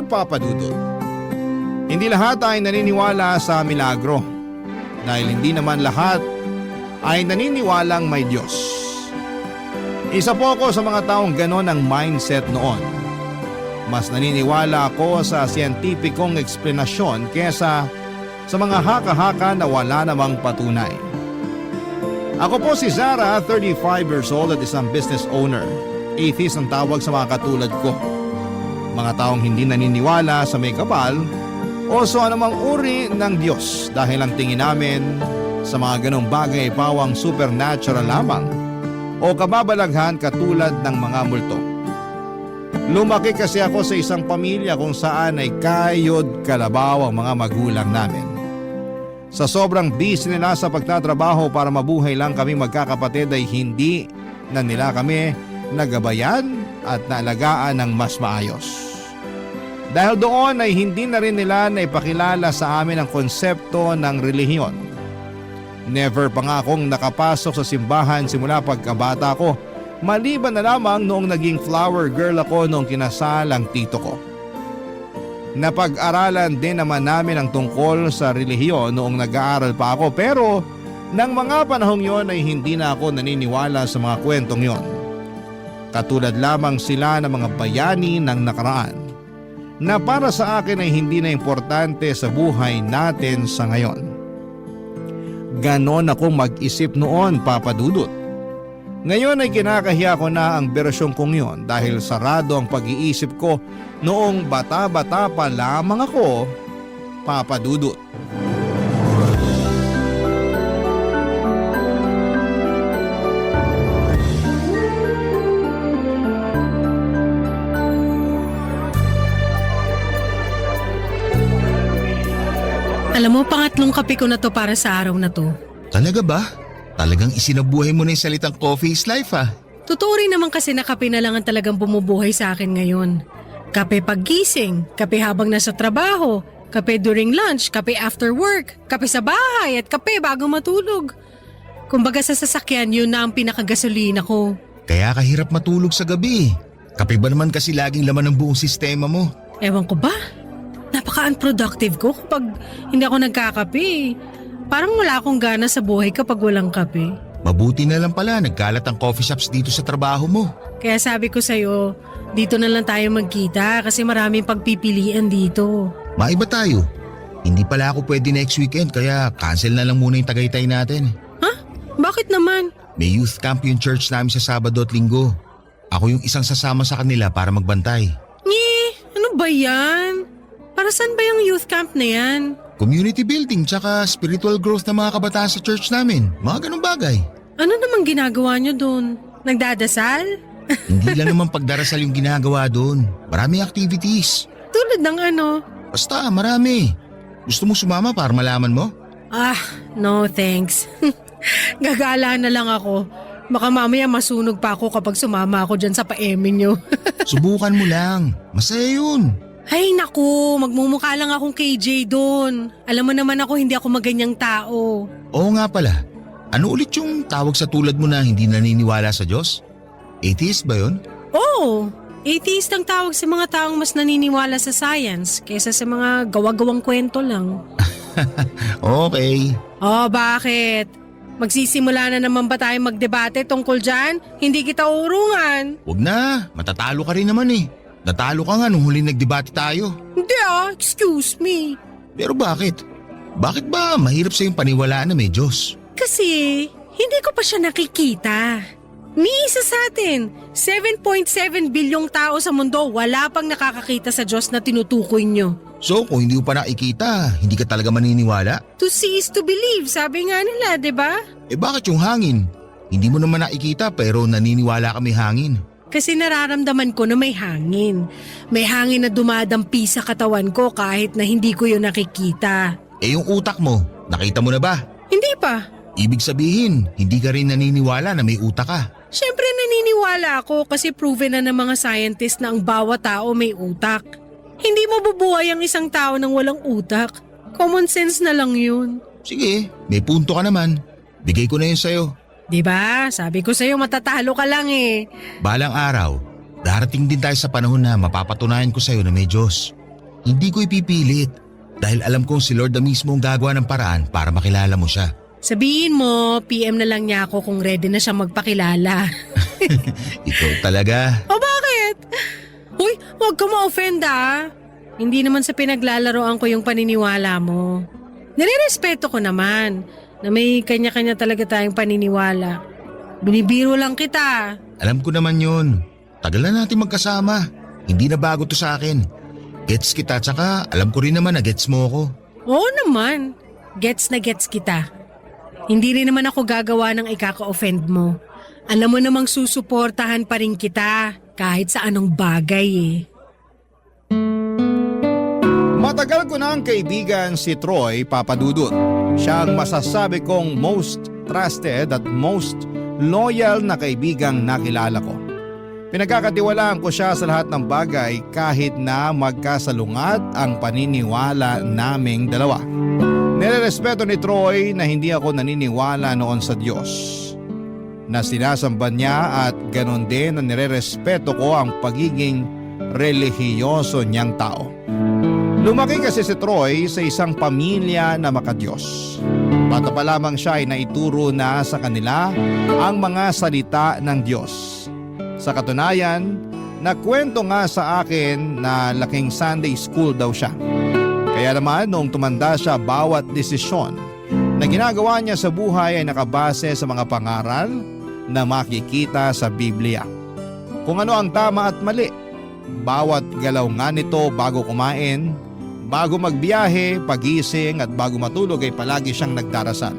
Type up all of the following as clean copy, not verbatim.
Papa Dudut. Hindi lahat ay naniniwala sa milagro dahil hindi naman lahat ay naniniwalang may Diyos. Isa po ako sa mga taong ganon ang mindset noon. Mas naniniwala ako sa siyentipikong eksplanasyon kesa sa mga haka-haka na wala namang patunay. Ako po si Zara, 35 years old at isang business owner. Atheist ang tawag sa mga katulad ko. Mga taong hindi naniniwala sa may kapal o sa anumang uri ng Diyos dahil ang tingin namin sa mga ganong bagay ay pawang supernatural lamang o kababalaghan katulad ng mga multo. Lumaki kasi ako sa isang pamilya kung saan ay kayod kalabaw ang mga magulang namin. Sa sobrang busy nila sa pagtatrabaho para mabuhay lang kami magkakapatid ay hindi na nila kami nagabayan at naalagaan ng mas maayos. Dahil doon ay hindi na rin nila naipakilala sa amin ang konsepto ng relihiyon. Never pa nga akong nakapasok sa simbahan simula pagkabata ko, maliban na lamang noong naging flower girl ako noong kinasal ang tito ko. Napag-aralan din naman namin ang tungkol sa relihiyon noong nag-aaral pa ako pero nang mga panahong yon ay hindi na ako naniniwala sa mga kwentong yon. Katulad lamang sila ng mga bayani ng nakaraan na para sa akin ay hindi na importante sa buhay natin sa ngayon. Ganon akong mag-isip noon, Papa Dudut. Ngayon ay kinakahiya ko na ang bersyon kong yon dahil sarado ang pag-iisip ko noong bata-bata pa lamang ako, Papa Dudut. Alam mo, pangatlong kape ko na to para sa araw na to. Talaga ba? Talagang isinabuhay mo na yung salitang coffee is life ah. Totoo rin naman kasi na kape na lang ang talagang bumubuhay sa akin ngayon. Kape paggising, kape habang nasa trabaho, kape during lunch, kape after work, kape sa bahay at kape bago matulog. Kumbaga sa sasakyan, yun na ang pinakagasolina ko. Kaya kahirap matulog sa gabi. Kape ba naman kasi laging laman ng buong sistema mo? Ewan ko ba? Napaka-unproductive ko kapag hindi ako nagkakape. Parang wala akong gana sa buhay kapag walang kape. Mabuti na lang pala nagkalat ang coffee shops dito sa trabaho mo. Kaya sabi ko sa'yo, dito na lang tayo magkita kasi maraming pagpipilian dito. Maiba tayo. Hindi pala ako pwede next weekend kaya cancel na lang muna yung Tagaytay natin. Ha? Bakit naman? May youth camp yung church namin sa Sabado at Linggo. Ako yung isang sasama sa kanila para magbantay. Ano ba yan? Para saan ba yung youth camp na yan? Community building tsaka spiritual growth ng mga kabataan sa church namin. Mga ganun bagay. Ano namang ginagawa nyo dun? Nagdadasal? Hindi lang naman pagdarasal yung ginagawa doon. Maraming activities. Tulad ng ano? Basta marami. Gusto mo sumama para malaman mo? No thanks. Gagala na lang ako. Baka mamaya masunog pa ako kapag sumama ako dyan sa paemin nyo. Subukan mo lang. Masaya yun. Ay naku, magmumukha lang akong KJ doon. Alam mo naman ako hindi ako maganyang tao. Oo nga pala. Ano ulit yung tawag sa tulad mo na hindi naniniwala sa Diyos? Atheist ba yun? Oo, atheist ang tawag sa mga taong mas naniniwala sa science kaysa sa mga gawa-gawang kwento lang. Okay. Oh, bakit? Magsisimula na naman ba tayo magdebate tungkol dyan? Hindi kita urungan. Huwag na. Matatalo ka rin naman eh. Natalo ka nga nung huling nagdebate tayo. Hindi excuse me. Pero bakit? Bakit ba mahirap sa yung paniwalaan na may Diyos? Kasi hindi ko pa siya nakikita. Ni isa sa atin, 7.7 bilyong tao sa mundo wala pang nakakakita sa Diyos na tinutukoy nyo. So kung hindi mo pa nakikita, hindi ka talaga maniniwala? To see is to believe, sabi nga nila, di ba? Eh bakit yung hangin? Hindi mo naman nakikita pero naniniwala ka may hangin. Kasi nararamdaman ko na may hangin. May hangin na dumadampi sa katawan ko kahit na hindi ko yun nakikita. Eh yung utak mo, nakita mo na ba? Hindi pa. Ibig sabihin, hindi ka rin naniniwala na may utak ka. Siyempre naniniwala ako kasi proven na ng mga scientist na ang bawat tao may utak. Hindi mabubuhay ang isang tao nang walang utak. Common sense na lang yun. Sige, may punto ka naman. Bigay ko na yun sa'yo. Diba? Sabi ko sa'yo matatalo ka lang eh. Balang araw, darating din tayo sa panahon na mapapatunayan ko sa'yo na may Diyos. Hindi ko ipipilit dahil alam kong si Lord na mismo ang gagawa ng paraan para makilala mo siya. Sabihin mo, PM na lang niya ako kung ready na siya magpakilala. Ikaw talaga. O bakit? Uy, huwag ka ma-offend ah. Hindi naman sa pinaglalaroan ko yung paniniwala mo. Nirerespeto ko naman na may kanya-kanya talaga tayong paniniwala. Binibiro lang kita. Alam ko naman yun. Tagal na natin magkasama. Hindi na bago to sa akin. Gets kita tsaka alam ko rin naman na gets mo ako. Oo naman. Gets na gets kita. Hindi rin naman ako gagawa ng ikaka-offend mo. Alam mo namang susuportahan pa rin kita kahit sa anong bagay eh. Matagal ko na ang kaibigan si Troy Papadudut. Siya ang masasabi kong most trusted at most loyal na kaibigang nakilala ko. Pinagkakatiwalaan ko siya sa lahat ng bagay kahit na magkasalungat ang paniniwala naming dalawa. Nirerespeto ni Troy na hindi ako naniniwala noon sa Diyos, na sinasamba niya, at ganon din na nirerespeto ko ang pagiging relihiyoso niyang tao. Lumaki kasi si Troy sa isang pamilya na makadiyos. Bata pa lamang siya ay naituro na sa kanila ang mga salita ng Diyos. Sa katunayan, nakwento nga sa akin na laking Sunday school daw siya. Kaya naman noong tumanda siya, bawat desisyon na ginagawa niya sa buhay ay nakabase sa mga pangaral na makikita sa Biblia. Kung ano ang tama at mali, bawat galaw nga nito bago kumain, bago magbiyahe, pagising at bago matulog ay palagi siyang nagdarasal.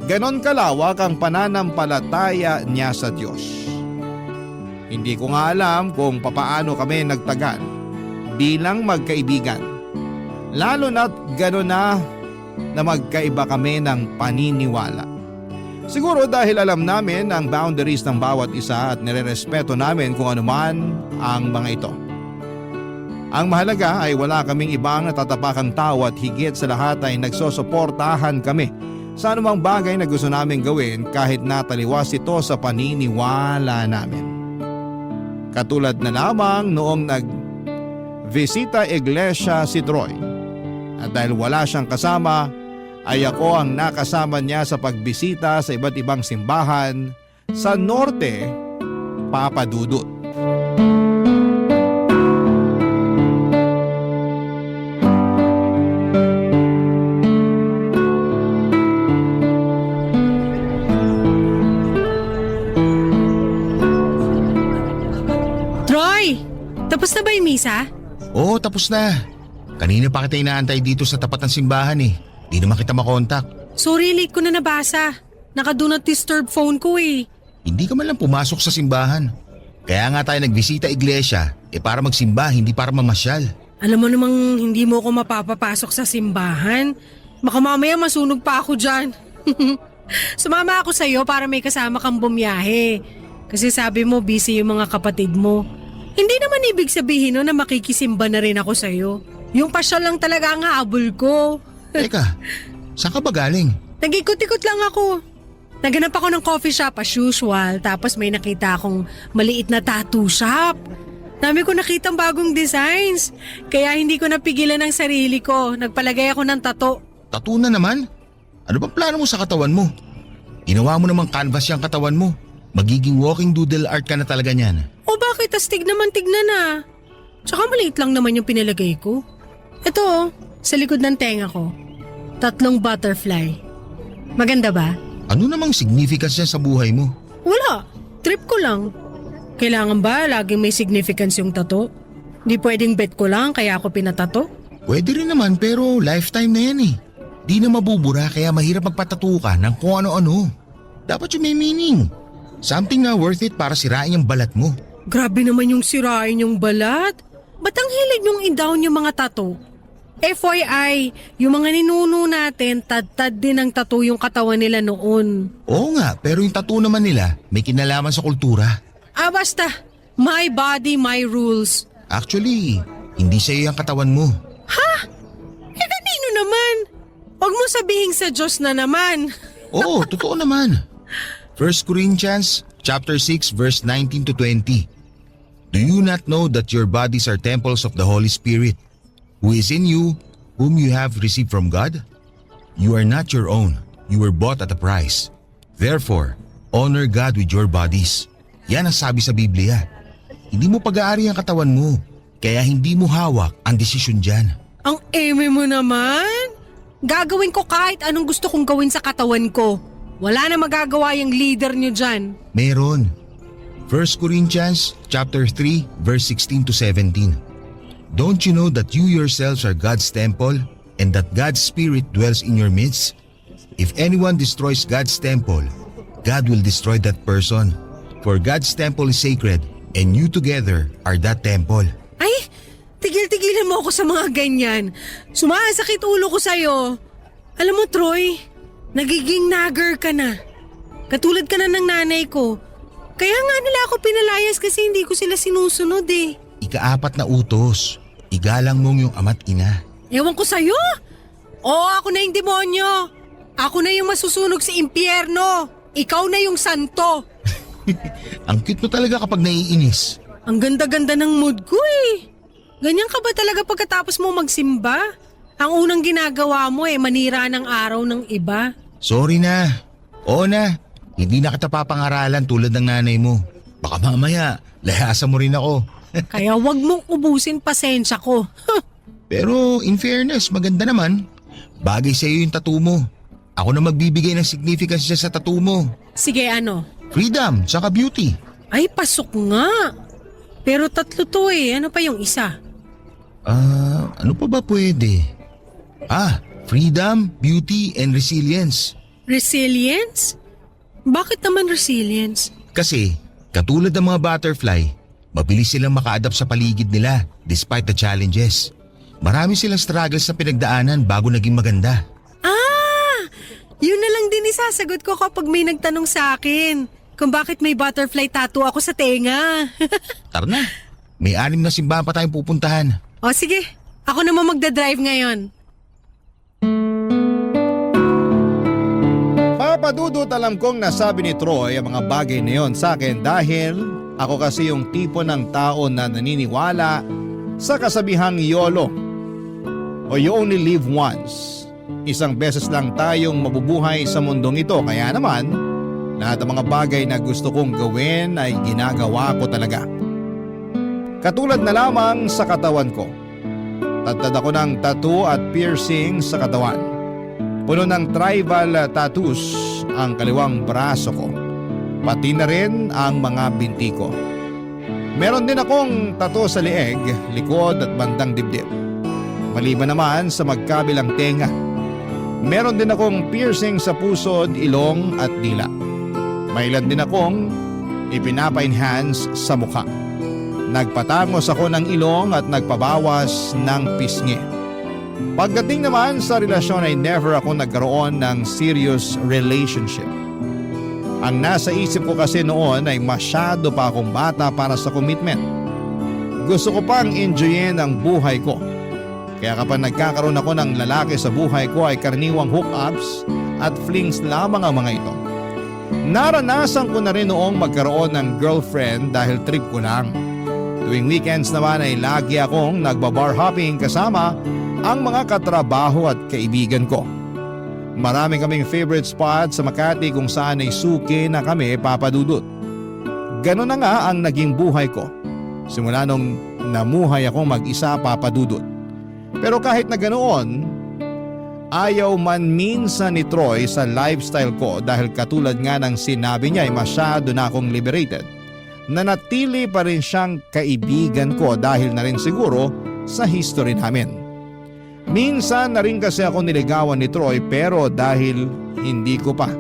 Ganon kalawak ang pananampalataya niya sa Diyos. Hindi ko nga alam kung papaano kami nagtagal bilang magkaibigan. Lalo na't ganon na magkaiba kami ng paniniwala. Siguro dahil alam namin ang boundaries ng bawat isa at nirerespeto namin kung anuman ang mga ito. Ang mahalaga ay wala kaming ibang natatapakang tao at higit sa lahat ay nagsosuportahan kami sa anumang bagay na gusto namin gawin kahit nataliwas ito sa paniniwala namin. Katulad na lamang noong nag-visita iglesia si Troy. At dahil wala siyang kasama, ay ako ang nakasama niya sa pagbisita sa iba't ibang simbahan sa Norte, Papadudut. Troy! Tapos na ba yung misa? Oo, tapos na. Kanina pa kita inaantay dito sa tapat ng simbahan eh. Di naman kita makontak. Sorry, late ko na nabasa. Naka-do not disturb phone ko eh. Hindi ka man lang pumasok sa simbahan. Kaya nga tayo nagbisita iglesia, para magsimba, hindi para mamasyal. Alam mo namang hindi mo ako mapapapasok sa simbahan. Baka mamaya masunog pa ako dyan. Sumama ako sa'yo para may kasama kang bumiyahe. Kasi sabi mo busy yung mga kapatid mo. Hindi naman ibig sabihin no na makikisimba na rin ako sa'yo. Yung pasyal lang talaga ang habol ko. Teka, saan ka ba galing? Nag-ikot-ikot lang ako. Naganap ako ng coffee shop as usual, tapos may nakita akong maliit na tattoo shop. Dami ko nakitang bagong designs, kaya hindi ko napigilan ang sarili ko. Nagpalagay ako ng tattoo. Tattoo na naman? Ano bang plano mo sa katawan mo? Ginawa mo namang canvas yung katawan mo. Magiging walking doodle art ka na talaga niyan. O bakit? Astig naman tignan na. Tsaka maliit lang naman yung pinalagay ko. Ito, sa likod ng tenga ko. 3 butterfly. Maganda ba? Ano namang significance niya sa buhay mo? Wala. Trip ko lang. Kailangan ba laging may significance yung tato? Di pwedeng bet ko lang kaya ako pinatato? Pwede rin naman pero lifetime na yan eh. Di na mabubura kaya mahirap magpatato ka ng kung ano-ano. Dapat yung may meaning. Something na worth it para sirain yung balat mo. Grabe naman yung sirain yung balat. Ba't ang hilig niyong i-down yung mga tato? FYI, yung mga ninuno natin, tad-tad din ang tattoo yung katawan nila noon. Oo nga, pero yung tattoo naman nila may kinalaman sa kultura. Basta. My body, my rules. Actually, hindi sa'yo yung katawan mo. Kanino naman? Huwag mo sabihing sa Diyos na naman. Oo, totoo naman. 1 Corinthians chapter 6 verse 19 to 20. Do you not know that your bodies are temples of the Holy Spirit, who is in you, whom you have received from God? You are not your own. You were bought at a price. Therefore, honor God with your bodies. Yan ang sabi sa Biblia. Hindi mo pag-aari ang katawan mo, kaya hindi mo hawak ang desisyon dyan. Ang eme mo naman. Gagawin ko kahit anong gusto kong gawin sa katawan ko. Wala na magagawa yung leader nyo dyan. Meron. 1 Corinthians chapter 3 verse 16 to 17. Don't you know that you yourselves are God's temple and that God's Spirit dwells in your midst? If anyone destroys God's temple, God will destroy that person. For God's temple is sacred and you together are that temple. Ay, tigil-tigilan mo ako sa mga ganyan. Sumasakit ulo ko sa'yo. Alam mo, Troy, nagiging nagger ka na. Katulad ka na ng nanay ko. Kaya nga nila ako pinalayas kasi hindi ko sila sinusunod eh. Ika-4 na utos. Igalang mong yung ama't ina. Ewan ko sa'yo. Oo, ako na yung demonyo. Ako na yung masusunog sa impyerno. Ikaw na yung santo. Ang cute mo talaga kapag naiinis. Ang ganda-ganda ng mood ko eh. Ganyan ka ba talaga pagkatapos mo magsimba? Ang unang ginagawa mo manira ng araw ng iba. Sorry na. Oo na. Hindi na kita papangaralan tulad ng nanay mo. Baka mamaya, layasan mo rin ako. Kaya wag mong ubusin pasensya ko. Pero in fairness, maganda naman. Bagay sa iyo yung tattoo mo. Ako na magbibigay ng significance sa tattoo mo. Sige, ano? Freedom, saka beauty. Ay, pasok nga. Pero 3 to eh. Ano pa yung isa? Ano pa ba pwede? Freedom, beauty, and resilience. Resilience? Bakit naman resilience? Kasi, katulad ng mga butterfly, mabilis silang maka-adapt sa paligid nila despite the challenges. Marami silang struggles na pinagdaanan bago naging maganda. Yun na lang din isasagot ko kapag may nagtanong sa akin kung bakit may butterfly tattoo ako sa tenga. Tara na, may 6 na simbahan pa tayong pupuntahan. O sige, ako naman magdadrive ngayon. Papadudot, alam kong nasabi ni Troy ang mga bagay na yon sa akin dahil ako kasi yung tipo ng tao na naniniwala sa kasabihang YOLO o you only live once. Isang beses lang tayong mabubuhay sa mundong ito, kaya naman lahat ng mga bagay na gusto kong gawin ay ginagawa ko talaga. Katulad na lamang sa katawan ko. Tatad ako ng tattoo at piercing sa katawan. Puno ng tribal tattoos ang kaliwang braso ko, pati na rin ang mga binti ko. Meron din akong tattoo sa leeg, likod at bandang dibdib. Maliban naman sa magkabilang tenga. Meron din akong piercing sa pusod, ilong at dila. May ilan din akong ipinapa-enhance sa mukha. Nagpatangos ako ng ilong at nagpabawas ng pisngi. Pagdating naman sa relasyon ay never ako nagkaroon ng serious relationship. Ang nasa isip ko kasi noon ay masyado pa akong bata para sa commitment. Gusto ko pang enjoyin ang buhay ko. Kaya kapag nagkakaroon ako ng lalaki sa buhay ko ay karaniwang hookups at flings lamang ang mga ito. Naranasan ko na rin noong magkaroon ng girlfriend dahil trip ko lang. Tuwing weekends naman ay lagi akong nagbabar hopping kasama ang mga katrabaho at kaibigan ko. Marami kaming favorite spot sa Makati kung saan ay suki na kami papadudot. Ganon na nga ang naging buhay ko. Simula nung namuhay akong mag-isa papadudot. Pero kahit na ganoon, ayaw man minsan ni Troy sa lifestyle ko dahil katulad nga ng sinabi niya ay masyado na akong liberated. Nanatili pa rin siyang kaibigan ko dahil na rin siguro sa history namin. Minsan na rin kasi ako niligawan ni Troy pero dahil hindi ko pa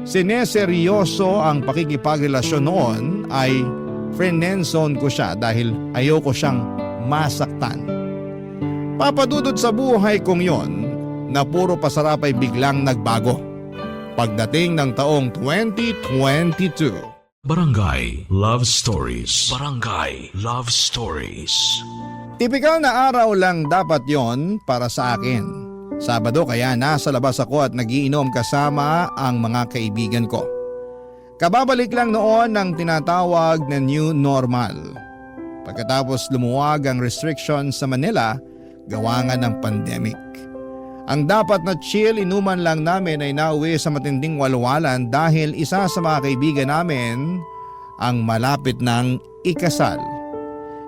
sineseryoso ang pakikipagrelasyon noon ay friendzone ko siya dahil ayoko siyang masaktan. Papadudod sa buhay kong yon na puro pasarap ay biglang nagbago. Pagdating ng taong 2022. Barangay Love Stories. Barangay Love Stories. Tipikal na araw lang dapat yon para sa akin. Sabado kaya nasa labas ako at nagiinom kasama ang mga kaibigan ko. Kababalik lang noon ng tinatawag na new normal. Pagkatapos lumuwag ang restriction sa Manila, gawa nga ng pandemic. Ang dapat na chill inuman lang namin ay nauwi sa matinding walwalan dahil isa sa mga kaibigan namin ang malapit ng ikasal.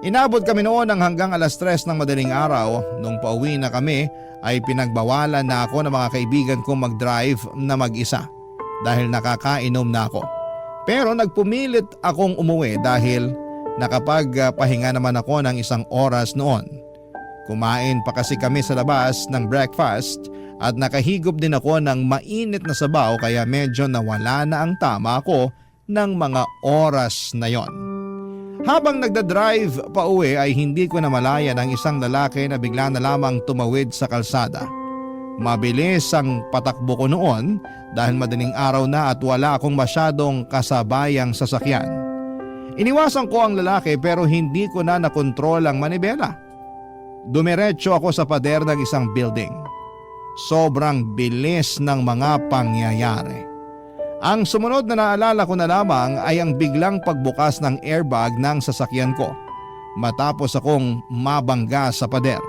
Inabot kami noon ng hanggang 3:00 ng madaling araw. Nung pauwi na kami ay pinagbawalan na ako ng mga kaibigan kong mag-drive na mag-isa dahil nakakainom na ako. Pero nagpumilit akong umuwi dahil nakapagpahinga naman ako ng 1 oras noon. Kumain pa kasi kami sa labas ng breakfast at nakahigop din ako ng mainit na sabaw kaya medyo nawala na ang tama ko ng mga oras na yon. Habang nagdadrive pa uwi ay hindi ko namalayan ang isang lalaki na bigla na lamang tumawid sa kalsada. Mabilis ang patakbo ko noon dahil madaling araw na at wala akong masyadong kasabayang sasakyan. Iniwasan ko ang lalaki pero hindi ko na nakontrol ang manibela. Dumiretso ako sa pader ng isang building. Sobrang bilis ng mga pangyayari. Ang sumunod na naalala ko na lamang ay ang biglang pagbukas ng airbag ng sasakyan ko matapos akong mabangga sa pader.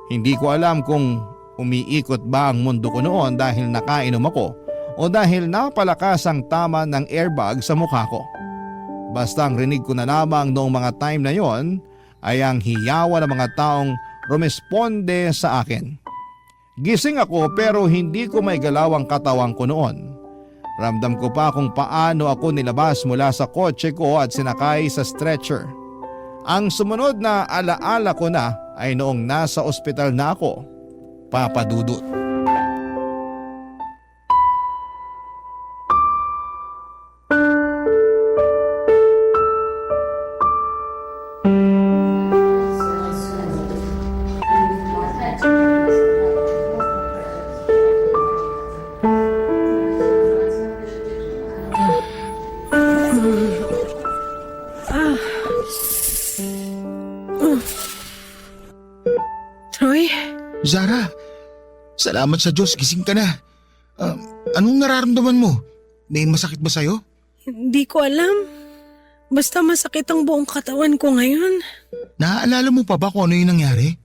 Hindi ko alam kung umiikot ba ang mundo ko noon dahil nakainom ako o dahil napalakas ang tama ng airbag sa mukha ko. Basta ang rinig ko na lamang noong mga time na yon ay ang hiyawan ng mga taong rumesponde sa akin. Gising ako pero hindi ko maigalaw ang katawan ko noon. Ramdam ko pa kung paano ako nilabas mula sa kotse ko at sinakay sa stretcher. Ang sumunod na alaala ko na ay noong nasa ospital na ako, Papa Dudut. Troy? Zara, salamat sa Diyos, gising ka na. Anong nararamdaman mo? May masakit ba sa'yo? Hindi ko alam. Basta masakit ang buong katawan ko ngayon. Naaalala mo pa ba kung ano yung nangyari?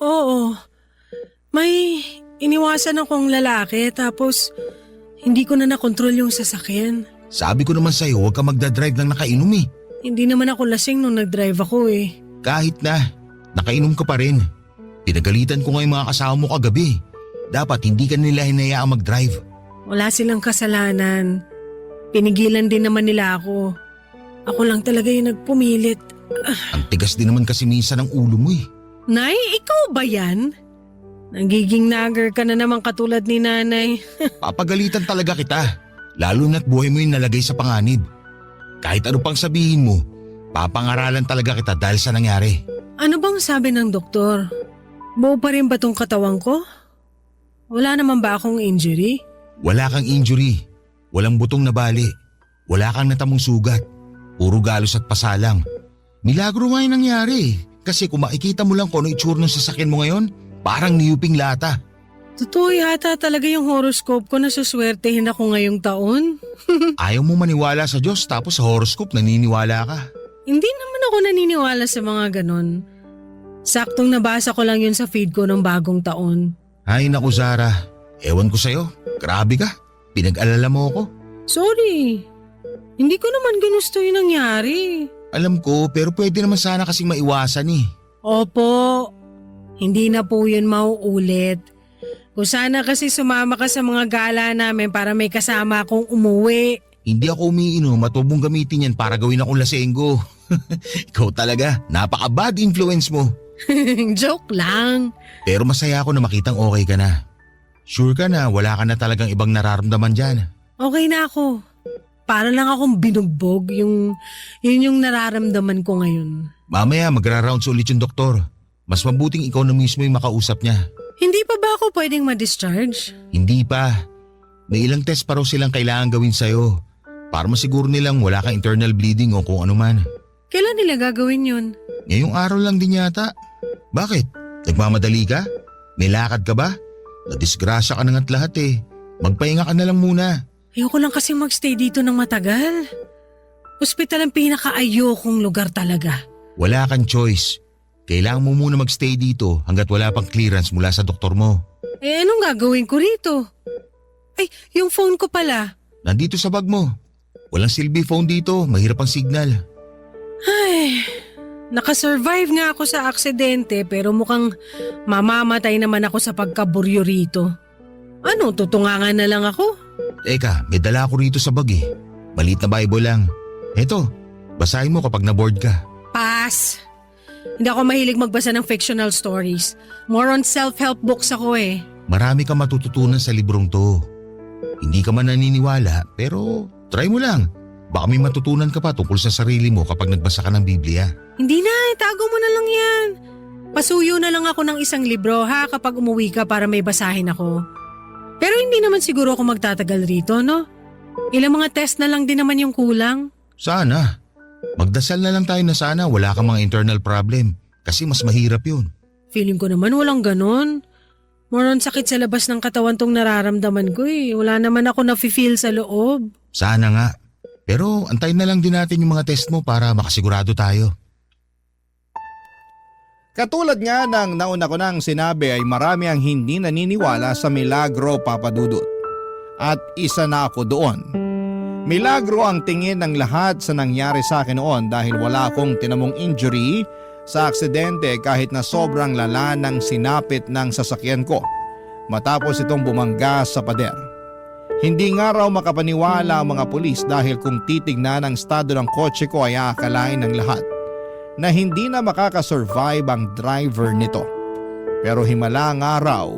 Oo. May iniwasan akong lalaki tapos hindi ko na nakontrol yung sasakyan. Sabi ko naman sa'yo, huwag ka magdadrive ng nakainom eh. Hindi naman ako lasing nung nag-drive ako eh. Kahit na, nakainom ka pa rin. Pinagalitan ko nga yung mga kasama mo kagabi. Dapat hindi ka nila hinayaang mag-drive. Wala silang kasalanan. Pinigilan din naman nila ako. Ako lang talaga yung nagpumilit. Ang tigas din naman kasi minsan ng ulo mo eh. Nay, ikaw ba yan? Nagiging nagger ka na naman katulad ni nanay. Papagalitan talaga kita. Lalo na't buhay mo yung nalagay sa panganib. Kahit ano pang sabihin mo, papangaralan talaga kita dahil sa nangyari. Ano bang sabi ng doktor? Buo pa rin ba tong katawan ko? Wala naman ba akong injury? Wala kang injury. Walang butong nabali. Wala kang natamong sugat. Puro galos at pasalang. Milagro nga yung nangyari. Kasi kung makikita mo lang kung ano itsura ng sasakyan mo ngayon, parang niyuping lata. Totoo yata talaga yung horoscope ko na suswertehin ako ngayong taon. Ayaw mo maniwala sa Diyos tapos sa horoscope naniniwala ka. Hindi naman ako naniniwala sa mga ganon. Saktong nabasa ko lang yun sa feed ko ng bagong taon. Ay naku Zara, ewan ko sa'yo. Grabe ka, pinag-alala mo ako. Sorry, hindi ko naman ginusto yung nangyari. Alam ko pero pwede naman sana kasing maiwasan eh. Opo, hindi na po yun mauulit. Kung sana kasi sumama ka sa mga gala namin para may kasama akong umuwi. Hindi ako umiinom, matubong gamitin yan para gawin akong lasenggo. Ikaw talaga, napaka-bad influence mo. Joke lang. Pero masaya ako na makitang okay ka na. Sure ka na wala ka na talagang ibang nararamdaman dyan. Okay na ako. Para lang akong binugbog yun yung nararamdaman ko ngayon. Mamaya magra-rounds ulit yung doktor. Mas mabuting ikaw na mismo yung makausap niya. Hindi pa ba ako pwedeng ma-discharge? Hindi pa. May ilang test pa raw silang kailangan gawin sa'yo. Para masiguro nilang wala kang internal bleeding o kung ano man. Kailan nila gagawin yun? Ngayong araw lang din yata. Bakit? Nagmamadali ka? May lakad ka ba? Nadisgrasya ka na nga't lahat eh. Magpahinga ka na lang muna. Ayoko lang kasi magstay dito ng matagal. Hospital ang pinaka-ayokong lugar talaga. Wala kang choice. Kailangan mo muna magstay dito hanggat wala pang clearance mula sa doktor mo. Eh anong gagawin ko rito? Ay, yung phone ko pala. Nandito sa bag mo. Walang silbi phone dito, mahirap ang signal. Ay, nakasurvive nga ako sa aksidente pero mukhang mamamatay naman ako sa pagkaburyo rito. Ano, tutungangan na lang ako? Teka, may dala ako rito sa bag eh. Maliit na Bible lang. Eto, basahin mo kapag na-bored ka. Pass. Hindi ako mahilig magbasa ng fictional stories. More on self-help books ako eh. Marami kang matututunan sa librong to. Hindi ka man naniniwala pero try mo lang. Baka may matutunan ka pa tungkol sa sarili mo kapag nagbasa ka ng Biblia. Hindi na, itago mo na lang yan. Pasuyo na lang ako ng isang libro ha kapag umuwi ka para may basahin ako. Pero hindi naman siguro ako magtatagal rito, no? Ilang mga test na lang din naman yung kulang. Sana. Magdasal na lang tayo na sana wala kang mga internal problem kasi mas mahirap yun. Feeling ko naman walang ganon. More on sakit sa labas ng katawan tong nararamdaman ko eh. Wala naman ako nafe-feel sa loob. Sana nga. Pero antayin na lang din natin yung mga test mo para makasigurado tayo. Katulad nga ng nauna ko nang sinabi ay marami ang hindi naniniwala sa milagro, Papa Dudut. At isa na ako doon. Milagro ang tingin ng lahat sa nangyari sa akin noon dahil wala akong tinamong injury sa aksidente kahit na sobrang lala ng sinapit ng sasakyan ko matapos itong bumangga sa pader. Hindi nga raw makapaniwala ang mga pulis dahil kung titignan ang estado ng kotse ko ay aakalain ng lahat na hindi na makakasurvive ang driver nito. Pero himala nga raw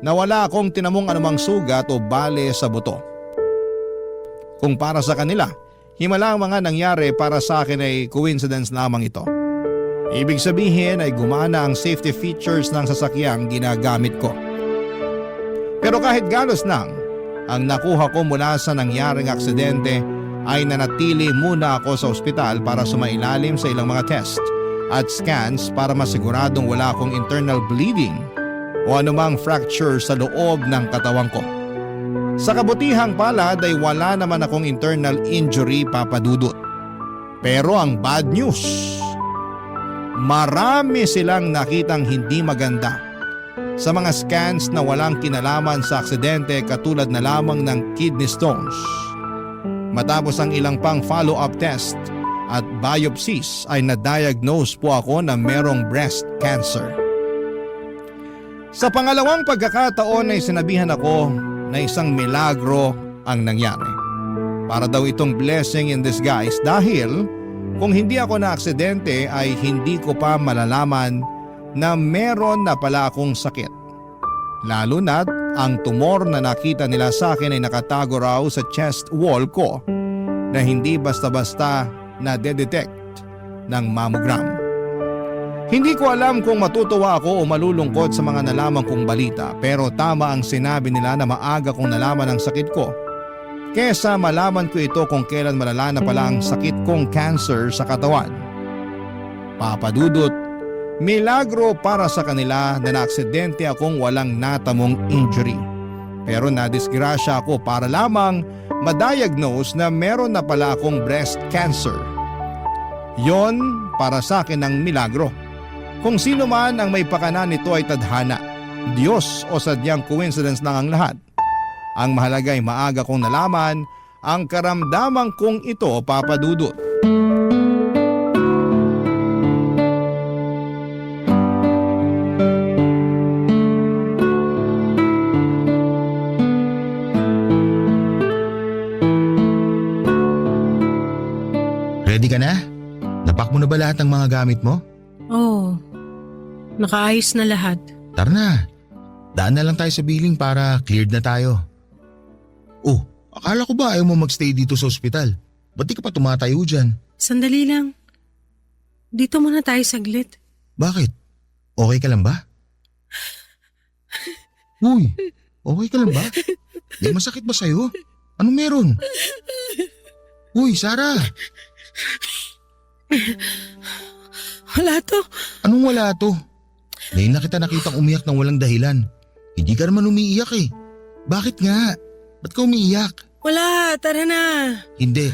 na wala akong tinamong anumang sugat o bale sa buto. Kung para sa kanila, himala ang mga nangyari, para sa akin ay coincidence lamang ito. Ibig sabihin ay gumana ang safety features ng sasakyang ginagamit ko. Pero kahit ganos nang ang nakuha ko mula sa nangyaring aksidente ay nanatili muna ako sa ospital para sumailalim sa ilang mga test at scans para masiguradong wala akong internal bleeding o anumang fracture sa loob ng katawan ko. Sa kabutihang palad ay wala naman akong internal injury, Papa Dudut. Pero ang bad news, marami silang nakitang hindi maganda sa mga scans na walang kinalaman sa aksidente katulad na lamang ng kidney stones. Matapos ang ilang pang follow-up test at biopsies ay na-diagnose po ako na merong breast cancer. Sa pangalawang pagkakataon ay sinabihan ako na isang milagro ang nangyari. Para daw itong blessing in disguise dahil kung hindi ako na aksidente ay hindi ko pa malalaman na meron na pala akong sakit. Lalo na't ang tumor na nakita nila sa akin ay nakatago raw sa chest wall ko na hindi basta-basta na de-detect ng mammogram. Hindi ko alam kung matutuwa ako o malulungkot sa mga nalaman kong balita pero tama ang sinabi nila na maaga kong nalaman ang sakit ko kesa malaman ko ito kung kailan malala na pala ang sakit kong cancer sa katawan. Papa Dudut, milagro para sa kanila na naaksidente akong walang natamong injury. Pero nadisgrasya ako para lamang ma-diagnose na meron na pala akong breast cancer. Yon para sa akin ang milagro. Kung sino man ang may pakana nito ay tadhana, Diyos o sadyang coincidence lang ang lahat. Ang mahalaga ay maaga kong nalaman ang karamdaman kong ito, Papa Dudut. Ready ka na? Napak mo na ba lahat ng mga gamit mo? Oh, nakaayos na lahat. Tara na. Daan na lang tayo sa billing para cleared na tayo. Oh, akala ko ba ayaw mo magstay dito sa ospital? Ba't di ka pa tumatayo dyan? Sandali lang. Dito muna tayo saglit. Bakit? Okay ka lang ba? Uy, okay ka lang ba? May masakit ba sa'yo? Anong meron? Uy, Sarah! Wala to. Anong wala to? Ngayon na kita nakitang umiyak ng walang dahilan. Hindi ka naman umiiyak eh. Bakit nga? Ba't ka umiiyak? Wala, tara na. Hindi.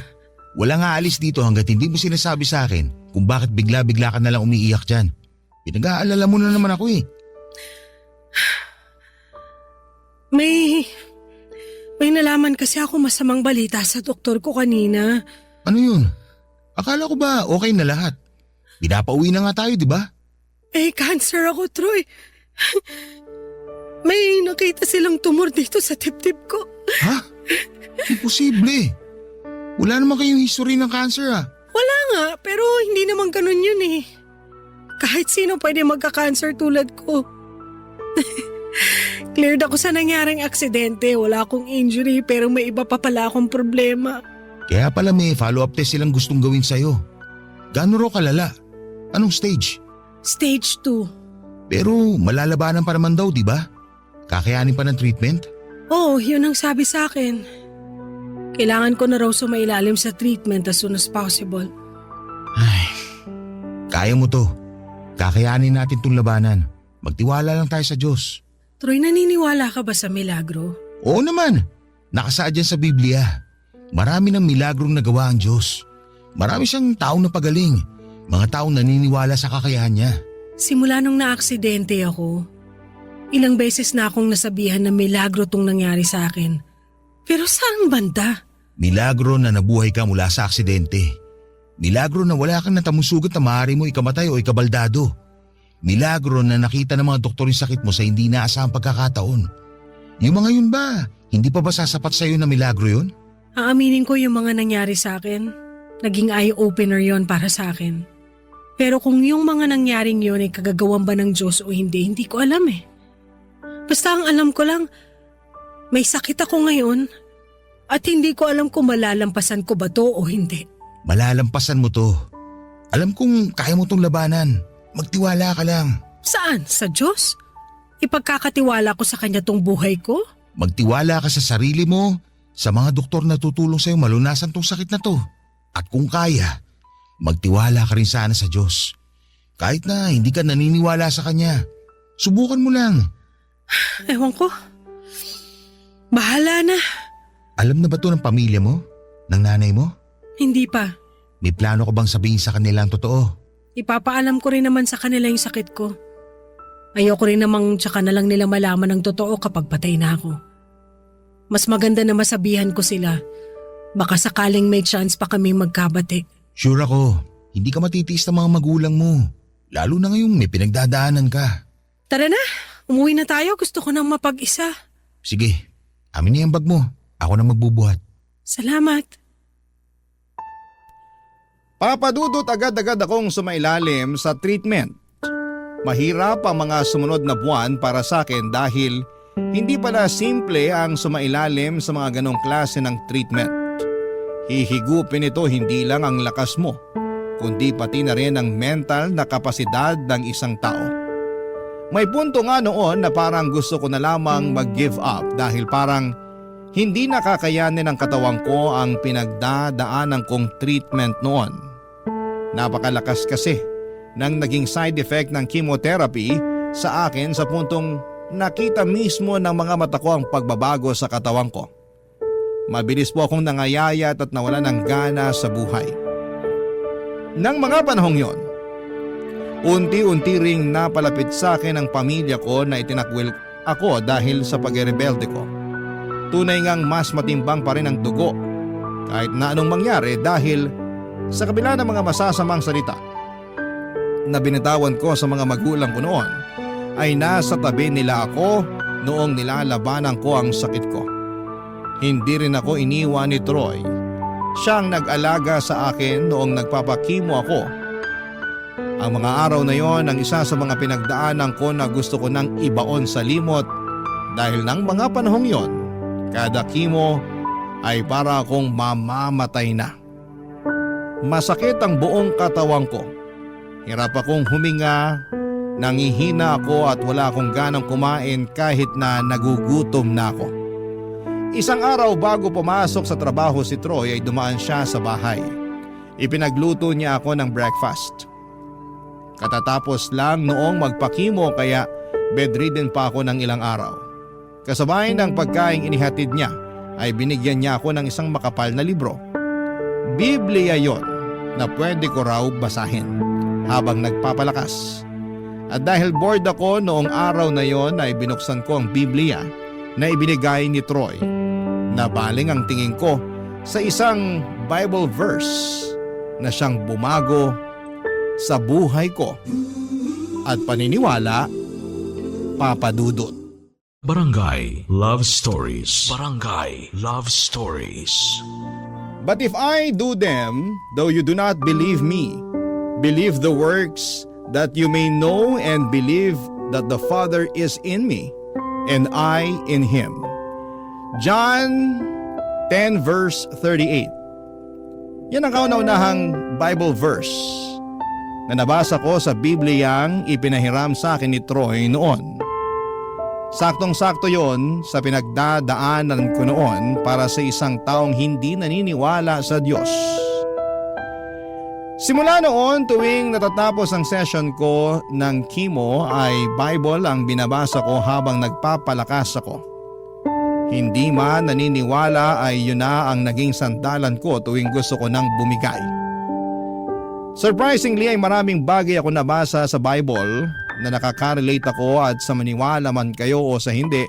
Wala nga alis dito hanggat hindi mo sinasabi sa akin kung bakit bigla-bigla ka nalang umiiyak dyan. Pinag-aalala mo na naman ako eh. May nalaman kasi ako masamang balita sa doktor ko kanina. Ano yun? Akala ko ba okay na lahat? Pinapauwi na nga tayo, di ba? Cancer ako, Troy. May nakita silang tumor dito sa tip-tip ko. Ha? Imposible. Wala naman kayong history ng cancer ah. Wala nga, pero hindi naman ganun yun eh. Kahit sino pwede magka-cancer tulad ko. Cleared ako sa nangyaring aksidente. Wala akong injury pero may iba pa pala akong problema. Kaya pala may follow-up test silang gustong gawin sa'yo. Gaano raw kalala? Anong stage? Stage 2. Pero malalabanan pa naman daw, di ba? Kakayanin pa ng treatment? Oh, yun ang sabi sa akin. Kailangan ko na raw sumailalim sa treatment as soon as possible. Ay, kaya mo to. Kakayanin natin tong labanan. Magtiwala lang tayo sa Diyos. Troy, naniniwala ka ba sa milagro? Oo naman. Nakasaad yan sa Biblia. Marami ng milagrong nagawa ang Diyos. Marami siyang taong napagaling. Mga taong naniniwala sa kakayahan niya. Simula nung naaksidente ako, ilang beses na akong nasabihan na milagro tong nangyari sa akin. Pero saan banda? Milagro na nabuhay ka mula sa aksidente. Milagro na wala kang natamusugat na maaari mo ikamatay o ikabaldado. Milagro na nakita ng mga doktor yung sakit mo sa hindi naasahang pagkakataon. Yung mga yun ba, hindi pa ba sasapat sa'yo na milagro yun? Aaminin ko yung mga nangyari sa akin. Naging eye-opener yon para sa akin. Pero kung yung mga nangyaring yun ay kagagawan ba ng Diyos o hindi ko alam eh. Basta ang alam ko lang, may sakit ako ngayon at hindi ko alam kung malalampasan ko ba to o hindi. Malalampasan mo to. Alam kong kaya mo tong labanan. Magtiwala ka lang. Saan? Sa Diyos? Ipagkakatiwala ko sa Kanya tong buhay ko? Magtiwala ka sa sarili mo, sa mga doktor na tutulong sa'yo malunasan tong sakit na to. At kung kaya, magtiwala ka rin sana sa Diyos. Kahit na hindi ka naniniwala sa Kanya, subukan mo lang. Ewan ko. Bahala na. Alam na ba to ng pamilya mo? Ng nanay mo? Hindi pa. May plano ka bang sabihin sa kanila ang totoo? Ipapaalam ko rin naman sa kanila yung sakit ko. Ayoko rin namang tsaka na lang nila malaman ng totoo kapag patay na ako. Mas maganda na masabihan ko sila. Baka sakaling may chance pa kami magkabati. Sure ako, hindi ka matitiis ng mga magulang mo. Lalo na ngayong may pinagdadaanan ka. Tara na, umuwi na tayo. Gusto ko nang mapag-isa. Sige, amin na yung bag mo. Ako na magbubuhat. Salamat. Papadudot agad-agad akong sumailalim sa treatment. Mahirap ang mga sumunod na buwan para sa akin dahil hindi pala simple ang sumailalim sa mga ganong klase ng treatment. Hihigupin ito hindi lang ang lakas mo, kundi pati na rin ang mental na kapasidad ng isang tao. May punto nga noon na parang gusto ko na lamang mag-give up dahil parang hindi nakakayanin ng katawan ko ang pinagdadaanan kong treatment noon. Napakalakas kasi ng naging side effect ng chemotherapy sa akin sa puntong nakita mismo ng mga mata ko ang pagbabago sa katawan ko. Mabilis po akong nangayayat at nawala ng gana sa buhay. Nang mga panahong yon, unti-unti ring napalapit sa akin ang pamilya ko na itinakwil ako dahil sa pagrebelde ko. Tunay ngang mas matimbang pa rin ang dugo kahit na anong mangyari dahil sa kabila ng mga masasamang salita na binitawan ko sa mga magulang ko noon ay nasa tabi nila ako noong nilalabanan ko ang sakit ko. Hindi rin ako iniwan ni Troy. Siyang nag-alaga sa akin noong nagpapakimo ako. Ang mga araw na yon ang isa sa mga pinagdaanan ko na gusto ko nang ibaon sa limot dahil ng mga panahong yon, kada kimo ay para akong mamamatay na. Masakit ang buong katawan ko. Hirap akong huminga, nangihina ako at wala akong ganang kumain kahit na nagugutom na ako. Isang araw bago pumasok sa trabaho si Troy ay dumaan siya sa bahay. Ipinagluto niya ako ng breakfast. Katatapos lang noong magpakimo kaya bedridden pa ako ng ilang araw. Kasabay ng pagkaing inihatid niya ay binigyan niya ako ng isang makapal na libro. Biblia yon na pwede ko raw basahin habang nagpapalakas. At dahil bored ako noong araw na yon ay binuksan ko ang Biblia na ibinigay ni Troy. Nabaling ang tingin ko sa isang Bible verse na siyang bumago sa buhay ko at paniniwala, Papa Dudut. Barangay Love Stories. Barangay Love Stories. But if I do them, though you do not believe me, believe the works, that you may know and believe that the Father is in me, and I in Him. John 10 verse 38. Yan ang kauna-unahang Bible verse na nabasa ko sa Bibliyang ipinahiram sa akin ni Troy noon. Saktong-sakto yon sa pinagdadaanan ko noon para sa isang taong hindi naniniwala sa Diyos. Simula noon tuwing natatapos ang session ko ng chemo ay Bible ang binabasa ko habang nagpapalakas ako. Hindi man naniniwala ay yun na ang naging sandalan ko tuwing gusto ko nang bumigay. Surprisingly ay maraming bagay ako nabasa sa Bible na nakaka-relate ako at sa maniwala man kayo o sa hindi,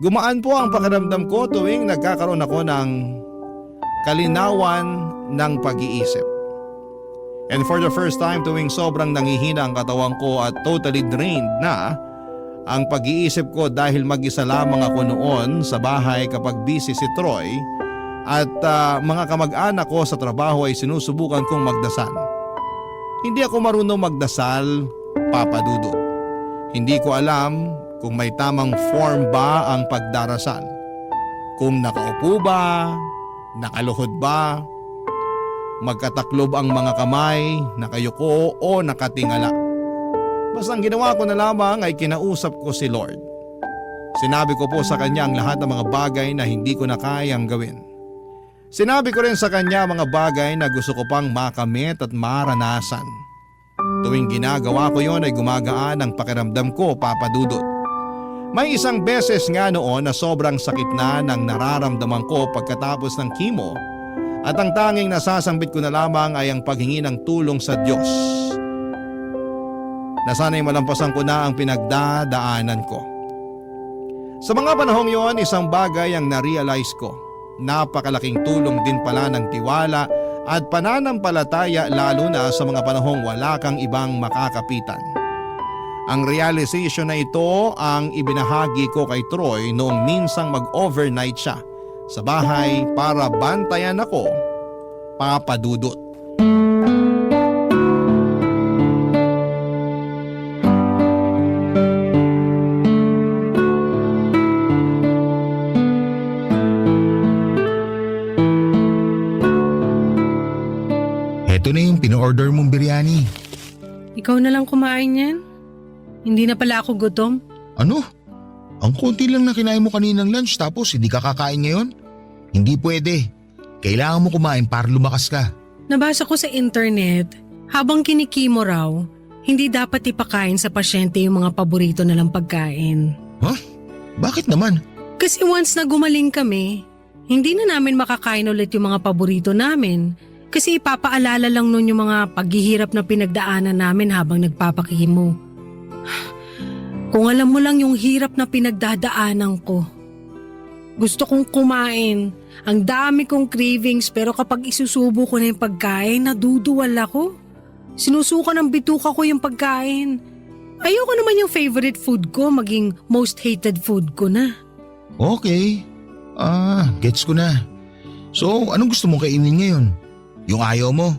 gumaan po ang pakiramdam ko tuwing nagkakaroon ako ng kalinawan ng pag-iisip. And for the first time tuwing sobrang nangihina ang katawan ko at totally drained na ang pag-iisip ko dahil mag-isa lamang ako noon sa bahay kapag busy si Troy at mga kamag-anak ko sa trabaho ay sinusubukan kong magdasal. Hindi ako marunong magdasal, Papa Dudut. Hindi ko alam kung may tamang form ba ang pagdarasal. Kung nakaupo ba, nakaluhod ba, magkataklob ang mga kamay, nakayuko o nakatingala. Basta ang ginawa ko na lamang ay kinausap ko si Lord. Sinabi ko po sa kanya ang lahat ng mga bagay na hindi ko na kayang gawin. Sinabi ko rin sa kanya mga bagay na gusto ko pang makamit at maranasan. Tuwing ginagawa ko yon ay gumagaan ang pakiramdam ko, Papa Dudut. May isang beses nga noon na sobrang sakit na ng nararamdaman ko pagkatapos ng chemo at ang tanging nasasambit ko na lamang ay ang paghingi ng tulong sa Diyos. Na sana'y malampasan ko na ang pinagdadaanan ko. Sa mga panahong yon, isang bagay ang na-realize ko. Napakalaking tulong din pala ng tiwala at pananampalataya lalo na sa mga panahong wala kang ibang makakapitan. Ang realization na ito ang ibinahagi ko kay Troy noong minsang mag-overnight siya sa bahay para bantayan ako, Papa Dudut. Ito na yung pino-order mong biryani. Ikaw na lang kumain yan? Hindi na pala ako gutom? Ano? Ang konti lang na kinain mo kaninang lunch tapos hindi ka kakain ngayon? Hindi pwede. Kailangan mo kumain para lumakas ka. Nabasa ko sa internet, habang kinikimo raw, hindi dapat ipakain sa pasyente yung mga paborito nalang pagkain. Ha? Bakit naman? Kasi once na gumaling kami, hindi na namin makakain ulit yung mga paborito namin. Kasi ipapaalala lang nun yung mga paghihirap na pinagdaanan namin habang nagpapakimo. Kung alam mo lang yung hirap na pinagdadaanan ko. Gusto kong kumain. Ang dami kong cravings pero kapag isusubo ko na yung pagkain, naduduwal ako. Sinusuka ng bituka ko yung pagkain. Ayoko naman yung favorite food ko maging most hated food ko na. Okay. Gets ko na. So, anong gusto mong kainin ngayon? Yung ayaw mo?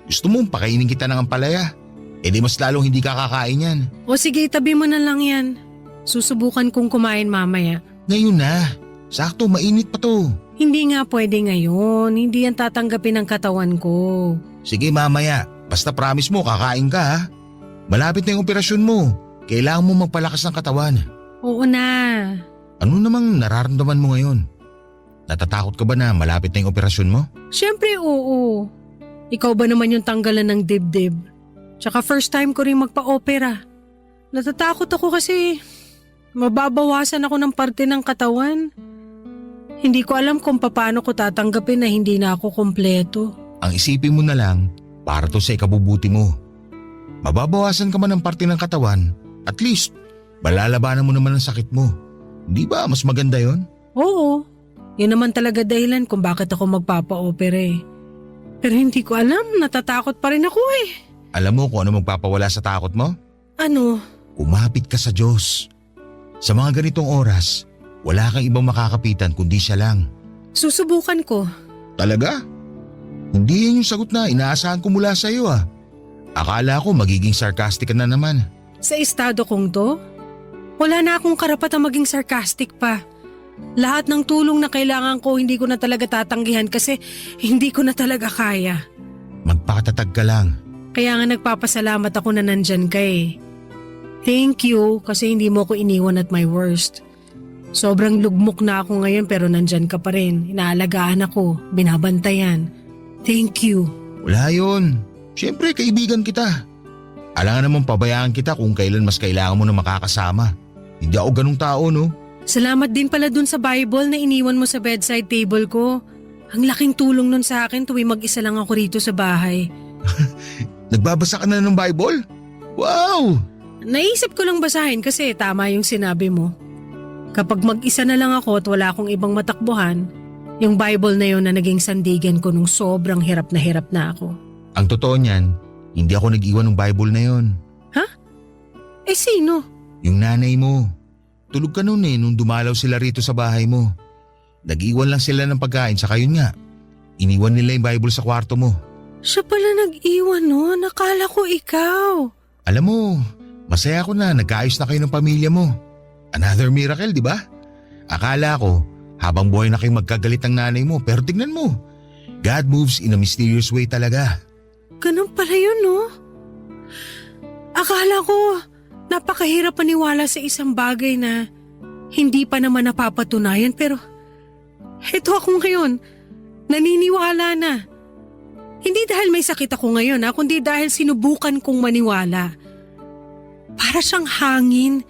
Gusto mong pakainin kita ng ampalaya? E di mas lalong hindi ka kakain yan. O sige, tabi mo na lang yan. Susubukan kong kumain mamaya. Ngayon na. Sakto, mainit pa to. Hindi nga pwede ngayon. Hindi yan tatanggapin ng katawan ko. Sige mamaya. Basta promise mo kakain ka ha. Malapit na yung operasyon mo. Kailangan mo magpalakas ng katawan. Oo na. Ano namang nararamdaman mo ngayon? Natatakot ka ba na malapit na yung operasyon mo? Siyempre oo. Ikaw ba naman yung tanggalan ng dibdib? Tsaka first time ko rin magpa-opera. Natatakot ako kasi mababawasan ako ng parte ng katawan. Hindi ko alam kung paano ko tatanggapin na hindi na ako kompleto. Ang isipin mo na lang, para to sa ikabubuti mo. Mababawasan ka man ng parte ng katawan, At least, malalabanan mo naman ang sakit mo. Hindi ba mas maganda yon? Oo, yun naman talaga dahilan kung bakit ako magpapa-opera eh. Pero hindi ko alam, natatakot pa rin ako eh. Alam mo kung ano magpapawala sa takot mo? Ano? Kumapit ka sa Diyos. Sa mga ganitong oras, wala kang ibang makakapitan kundi siya lang. Susubukan ko. Talaga? Hindi yan yung sagot na inaasahan ko mula sa iyo ah. Akala ko magiging sarcastic ka na naman. Sa estado kong to, wala na akong karapatang maging sarcastic pa. Lahat ng tulong na kailangan ko hindi ko na talaga tatanggihan kasi hindi ko na talaga kaya. Magpakatatag ka lang. Kaya nga nagpapasalamat ako na nandyan ka eh. Thank you kasi hindi mo ko iniwan at my worst. Sobrang lugmok na ako ngayon pero nandyan ka pa rin. Inaalagaan ako, binabantayan. Thank you. Wala yun. Siyempre kaibigan kita. Alangan naman pabayaan kita kung kailan mas kailangan mo na makakasama. Hindi ako ganung tao no. Salamat din pala dun sa Bible na iniwan mo sa bedside table ko. Ang laking tulong nun sa akin tuwing mag-isa lang ako rito sa bahay. Nagbabasa ka na ng Bible? Wow! Naisip ko lang basahin kasi tama yung sinabi mo. Kapag mag-isa na lang ako at wala akong ibang matakbuhan, yung Bible na yun na naging sandigan ko nung sobrang hirap na ako. Ang totoo niyan, hindi ako nag-iwan ng Bible na yon. Ha? Eh sino? Yung nanay mo. Tulog ka noon nung dumalaw sila rito sa bahay mo. Nag-iwan lang sila ng pagkain saka yun nga. Iniwan nila yung Bible sa kwarto mo. Siya pala nag-iwan nun. Nakala ko ikaw. Alam mo, masaya ako na nagkaayos na kayo ng pamilya mo. Another miracle, di ba? Akala ko, habang buhay na kayong magkagalit ang nanay mo pero tignan mo. God moves in a mysterious way talaga. Ganun pala yun, no? Akala ko, napakahirap paniwala sa isang bagay na hindi pa naman napapatunayan pero heto ako ngayon, naniniwala na. Hindi dahil may sakit ako ngayon kundi dahil sinubukan kong maniwala. Para siyang hangin,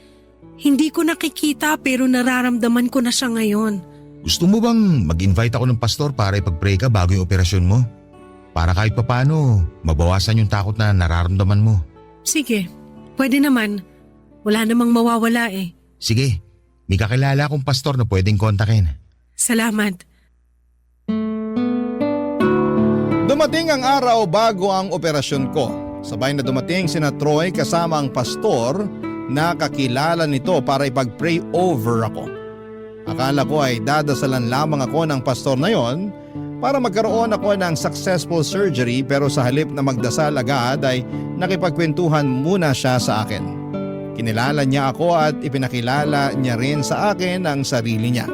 hindi ko nakikita pero nararamdaman ko na siya ngayon. Gusto mo bang mag-invite ako ng pastor para ipag-pray ka bago yung operasyon mo? Para kahit papano, mabawasan yung takot na nararamdaman mo. Sige, pwede naman. Wala namang mawawala eh. Sige, may kakilala akong pastor na pwedeng kontakin. Salamat. Dumating ang araw bago ang operasyon ko. Sabay na dumating sina Troy kasama ang pastor na kakilala nito para ipag-pray over ako. Akala ko ay dadasalan lamang ako ng pastor na yon para magkaroon ako ng successful surgery pero sa halip na magdasal agad ay nakipagkwentuhan muna siya sa akin. Kinilala niya ako at ipinakilala niya rin sa akin ang sarili niya.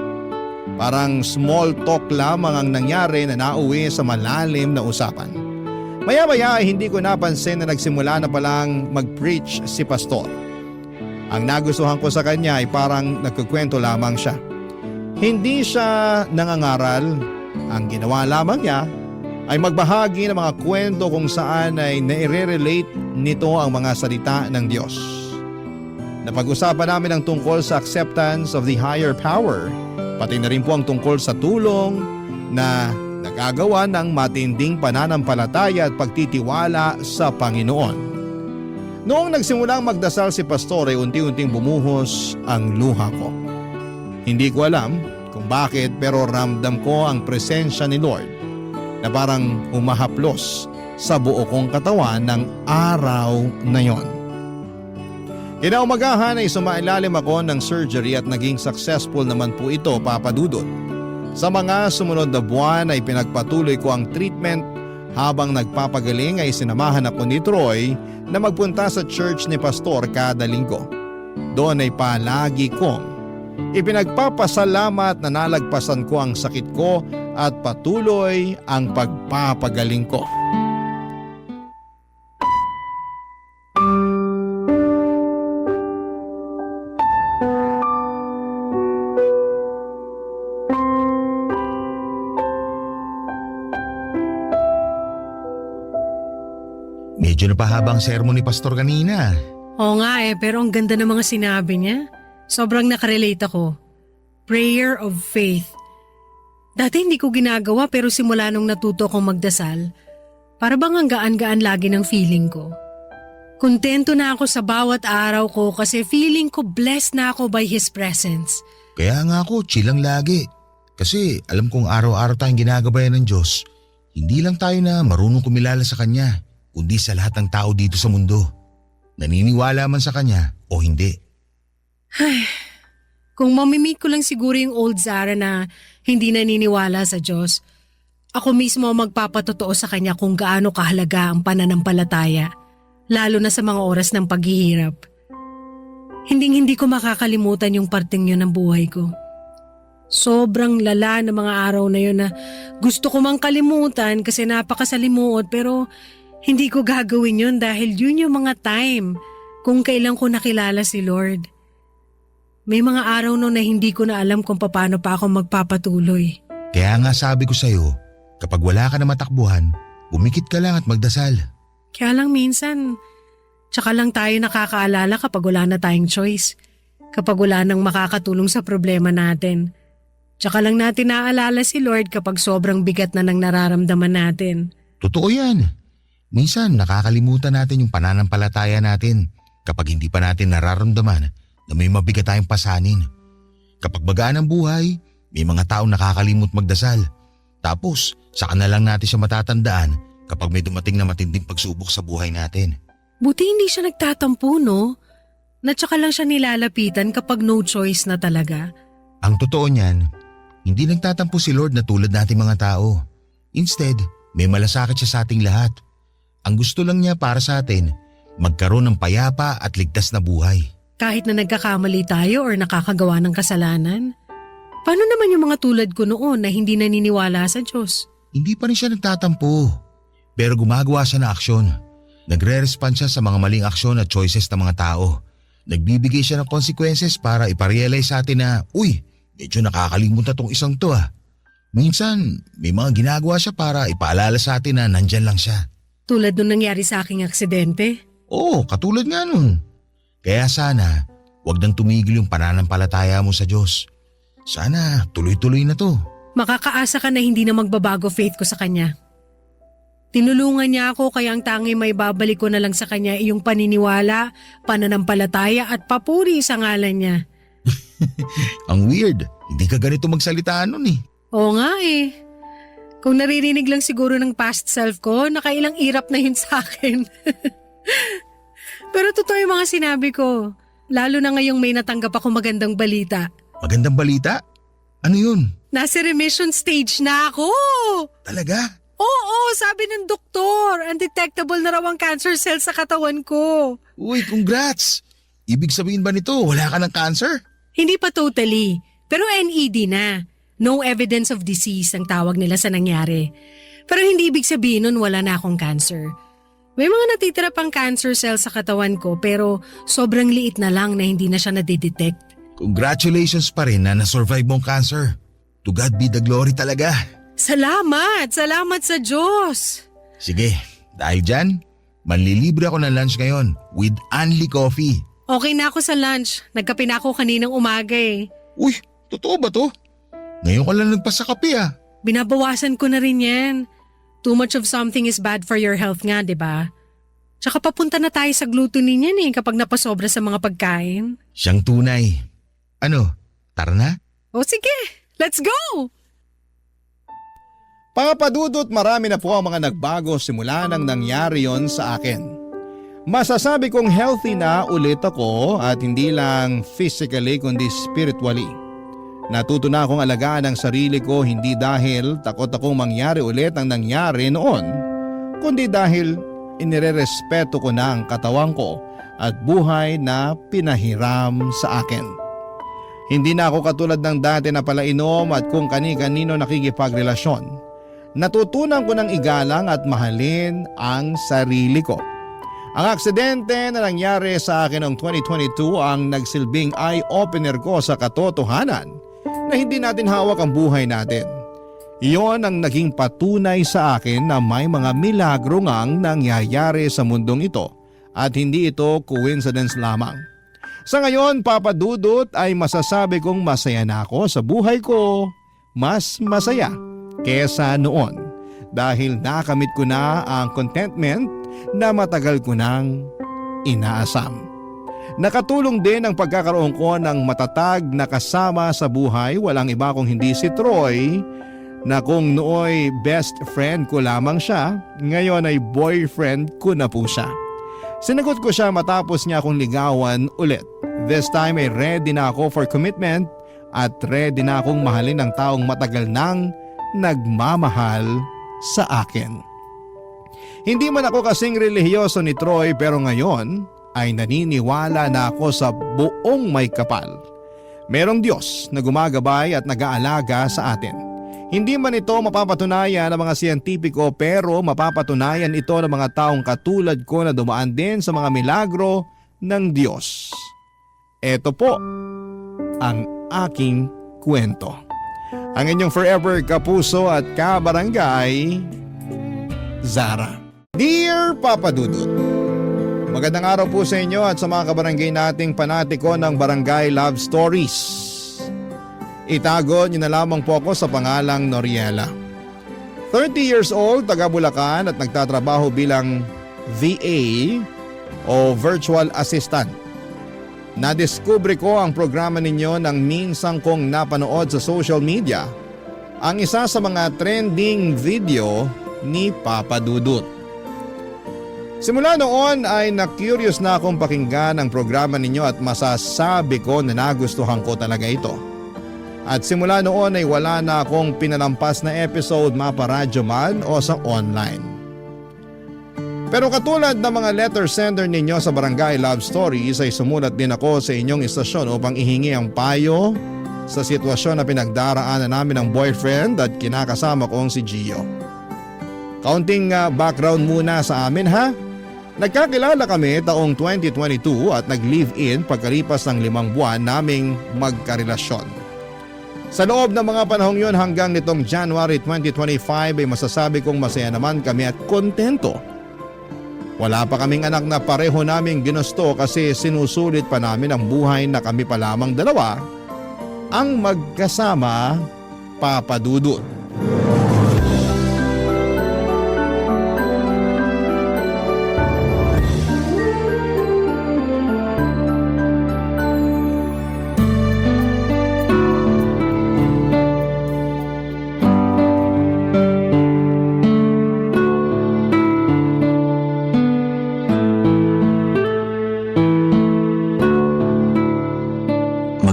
Parang small talk lamang ang nangyari na nauwi sa malalim na usapan. Maya-maya ay hindi ko napansin na nagsimula na palang mag-preach si pastor. Ang nagustuhan ko sa kanya ay parang nagkukwento lamang siya. Hindi siya nangangaral. Ang ginawa lamang niya ay magbahagi ng mga kwento kung saan ay naire-relate nito ang mga salita ng Diyos. Napag-usapan namin ang tungkol sa acceptance of the higher power, pati na rin po ang tungkol sa tulong na nagagawa ng matinding pananampalataya at pagtitiwala sa Panginoon. Noong nagsimulang magdasal si pastor ay unti-unting bumuhos ang luha ko. Hindi ko alam kung bakit pero ramdam ko ang presensya ni Lord na parang umahaplos sa buo kong katawan ng araw na yon. Kinaumagahan ay sumailalim ako ng surgery at naging successful naman po ito, Papa Dudut. Sa mga sumunod na buwan ay pinagpatuloy ko ang treatment habang nagpapagaling ay sinamahan ako ni Troy na magpunta sa church ni Pastor kada linggo. Doon ay palagi kong ipinagpapasalamat na nalagpasan ko ang sakit ko at patuloy ang pagpapagaling ko. Medyo napahaba ang sermon ni pastor kanina. Oo nga pero ang ganda ng mga sinabi niya. Sobrang nakarelate ako. Prayer of faith. Dati hindi ko ginagawa pero simula nung natuto akong magdasal, para bang ang gaan-gaan lagi ng feeling ko. Kontento na ako sa bawat araw ko kasi feeling ko blessed na ako by His presence. Kaya nga ako, chill lang lagi. Kasi alam kong araw-araw tayong ginagabayan ng Diyos. Hindi lang tayo na marunong kumilala sa Kanya, kundi sa lahat ng tao dito sa mundo. Naniniwala man sa Kanya o hindi. Kung mamimit ko lang siguro yung old Zara na hindi naniniwala sa Diyos, ako mismo ang magpapatotoo sa Kanya kung gaano kahalaga ang pananampalataya, lalo na sa mga oras ng paghihirap. Hindi ko makakalimutan yung parting yun ng buhay ko. Sobrang lala ng mga araw na yun na gusto ko mang kalimutan kasi napakasalimuot, pero hindi ko gagawin yun dahil yun yung mga time kung kailan ko nakilala si Lord. May mga araw no na hindi ko na alam kung paano pa ako magpapatuloy. Kaya nga sabi ko sa'yo, kapag wala ka na matakbuhan, bumikit ka lang at magdasal. Kaya lang minsan, tsaka lang tayo nakakaalala kapag wala na tayong choice. Kapag wala nang makakatulong sa problema natin. Tsaka lang natin naaalala si Lord kapag sobrang bigat na nang nararamdaman natin. Totoo yan. Minsan nakakalimutan natin yung pananampalataya natin kapag hindi pa natin nararamdaman na may mabigat tayong pasanin. Kapag bagaan ang buhay, may mga taong nakakalimot magdasal. Tapos, saka na lang natin siya matatandaan kapag may dumating na matinding pagsubok sa buhay natin. Buti hindi siya nagtatampo, no? Na tsaka lang siya nilalapitan kapag no choice na talaga. Ang totoo niyan, hindi nagtatampo si Lord na tulad nating mga tao. Instead, may malasakit siya sa ating lahat. Ang gusto lang niya para sa atin, magkaroon ng payapa at ligtas na buhay. Kahit na nagkakamali tayo or nakakagawa ng kasalanan? Paano naman yung mga tulad ko noon na hindi naniniwala sa Diyos? Hindi pa rin siya nagtatampo. Pero gumagawa siya ng aksyon. Nagre-respond siya sa mga maling aksyon at choices ng mga tao. Nagbibigay siya ng consequences para iparealize sa atin na, uy, medyo nakakalimot na tong isang to ah. Minsan, may mga ginagawa siya para ipaalala sa atin na nandyan lang siya. Tulad nung nangyari sa aking aksidente? Oo, katulad nga nun. Kaya sana, wag nang tumigil yung pananampalataya mo sa Diyos. Sana tuloy-tuloy na to. Makakaasa ka na hindi na magbabago faith ko sa Kanya. Tinulungan niya ako kaya ang tangi may babalik ko na lang sa Kanya ay yung paniniwala, pananampalataya at papuri sa ngalan niya. Ang weird, hindi ka ganito magsalita nun eh. Oo nga eh. Kung naririnig lang siguro ng past self ko, nakailang irap na yun sa akin. Pero totoo yung mga sinabi ko. Lalo na ngayong may natanggap ako magandang balita. Magandang balita? Ano yun? Nasa remission stage na ako! Talaga? Oo, sabi ng doktor. Undetectable na raw ang cancer cell sa katawan ko. Uy, congrats! Ibig sabihin ba nito, wala ka ng cancer? Hindi pa totally, pero NED na. No evidence of disease ang tawag nila sa nangyari. Pero hindi ibig sabihin nun wala na akong cancer. May mga natitira pang cancer cells sa katawan ko pero sobrang liit na lang na hindi na siya nadidetect. Congratulations pa rin na nasurvive mong cancer. To God be the glory talaga. Salamat! Salamat sa Diyos! Sige, dahil dyan, manlilibre ako ng lunch ngayon with Anli Coffee. Okay na ako sa lunch. Nagkape na ako kaninang umaga eh. Uy, totoo ba to? Ngayon ko lang nagpasakape ah. Binabawasan ko na rin yan. Too much of something is bad for your health nga, di ba? Tsaka papunta na tayo sa gluttony niyan eh kapag napasobra sa mga pagkain. Siyang tunay. Ano, tara na? O sige, let's go! Papadudot, marami na po ang mga nagbago simula nang nangyari yon sa akin. Masasabi kong healthy na ulit ako at hindi lang physically kundi spiritually. Natuto na akong alagaan ang sarili ko hindi dahil takot akong mangyari ulit ang nangyari noon, kundi dahil inirerespeto ko na ang katawan ko at buhay na pinahiram sa akin. Hindi na ako katulad ng dati na palainom at kung kani-kanino nakikipagrelasyon. Natutunan ko ng igalang at mahalin ang sarili ko. Ang aksidente na nangyari sa akin noong 2022 ang nagsilbing eye-opener ko sa katotohanan na hindi natin hawak ang buhay natin. Iyon ang naging patunay sa akin na may mga milagro ngang nangyayari sa mundong ito at hindi ito coincidence lamang. Sa ngayon, Papa Dudut, ay masasabi kong masaya na ako sa buhay ko, mas masaya kesa noon dahil nakamit ko na ang contentment na matagal ko nang inaasam. Nakatulong din ang pagkakaroon ko ng matatag na kasama sa buhay, walang iba kung hindi si Troy, na kung nooy best friend ko lamang siya, ngayon ay boyfriend ko na po siya. Sinagot ko siya matapos niya akong ligawan ulit. This time ay ready na ako for commitment at ready na akong mahalin ang taong matagal nang nagmamahal sa akin. Hindi man ako kasing relihiyoso ni Troy pero ngayon ay naniniwala na ako sa buong may kapal. Merong Diyos na gumagabay at nag-aalaga sa atin. Hindi man ito mapapatunayan ng mga siyentipiko pero mapapatunayan ito ng mga taong katulad ko na dumaan din sa mga milagro ng Diyos. Ito po ang aking kwento. Ang inyong forever kapuso at kabarangay, Zara. Dear Papa Dudut, magandang araw po sa inyo at sa mga kabarangay nating panatiko ng Barangay Love Stories. Itago niyo na lamang po ako sa pangalang Noriela. 30 years old, taga Bulacan at nagtatrabaho bilang VA o Virtual Assistant. Nadiskubre ko ang programa ninyo nang minsan kong napanood sa social media ang isa sa mga trending video ni Papa Dudut. Simula noon ay na-curious na akong pakinggan ang programa ninyo at masasabi ko na nagustuhan ko talaga ito. At simula noon ay wala na akong pinalampas na episode maparadyo man o sa online. Pero katulad ng mga letter sender ninyo sa Barangay Love Stories ay sumulat din ako sa inyong istasyon upang ihingi ang payo sa sitwasyon na pinagdaraanan namin ng boyfriend at kinakasama kong si Gio. Kaunting background muna sa amin ha. Nagkakilala kami taong 2022 at nag-live-in pagkalipas ng 5 buwan naming magkarelasyon. Sa loob ng mga panahong yun hanggang nitong January 2025 ay masasabi kong masaya naman kami at kontento. Wala pa kaming anak na pareho naming ginusto kasi sinusulit pa namin ang buhay na kami pa lamang dalawa ang magkasama, Papa Dudut.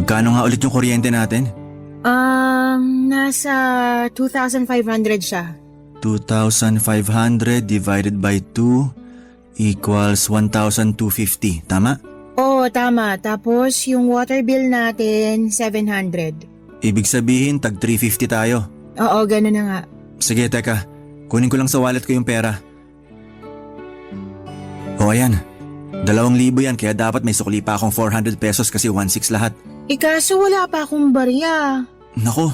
Magkano nga ulit yung kuryente natin? Nasa 2,500 siya. 2,500 divided by 2 equals 1,250. Tama? Oo, tama. Tapos yung water bill natin, 700. Ibig sabihin, tag 350 tayo. Oo, gano'n na nga. Sige, teka. Kunin ko lang sa wallet ko yung pera. O ayan. 2,000 yan kaya dapat may sukli pa akong 400 pesos kasi 1,600 lahat. Kaso wala pa akong barya. Nako,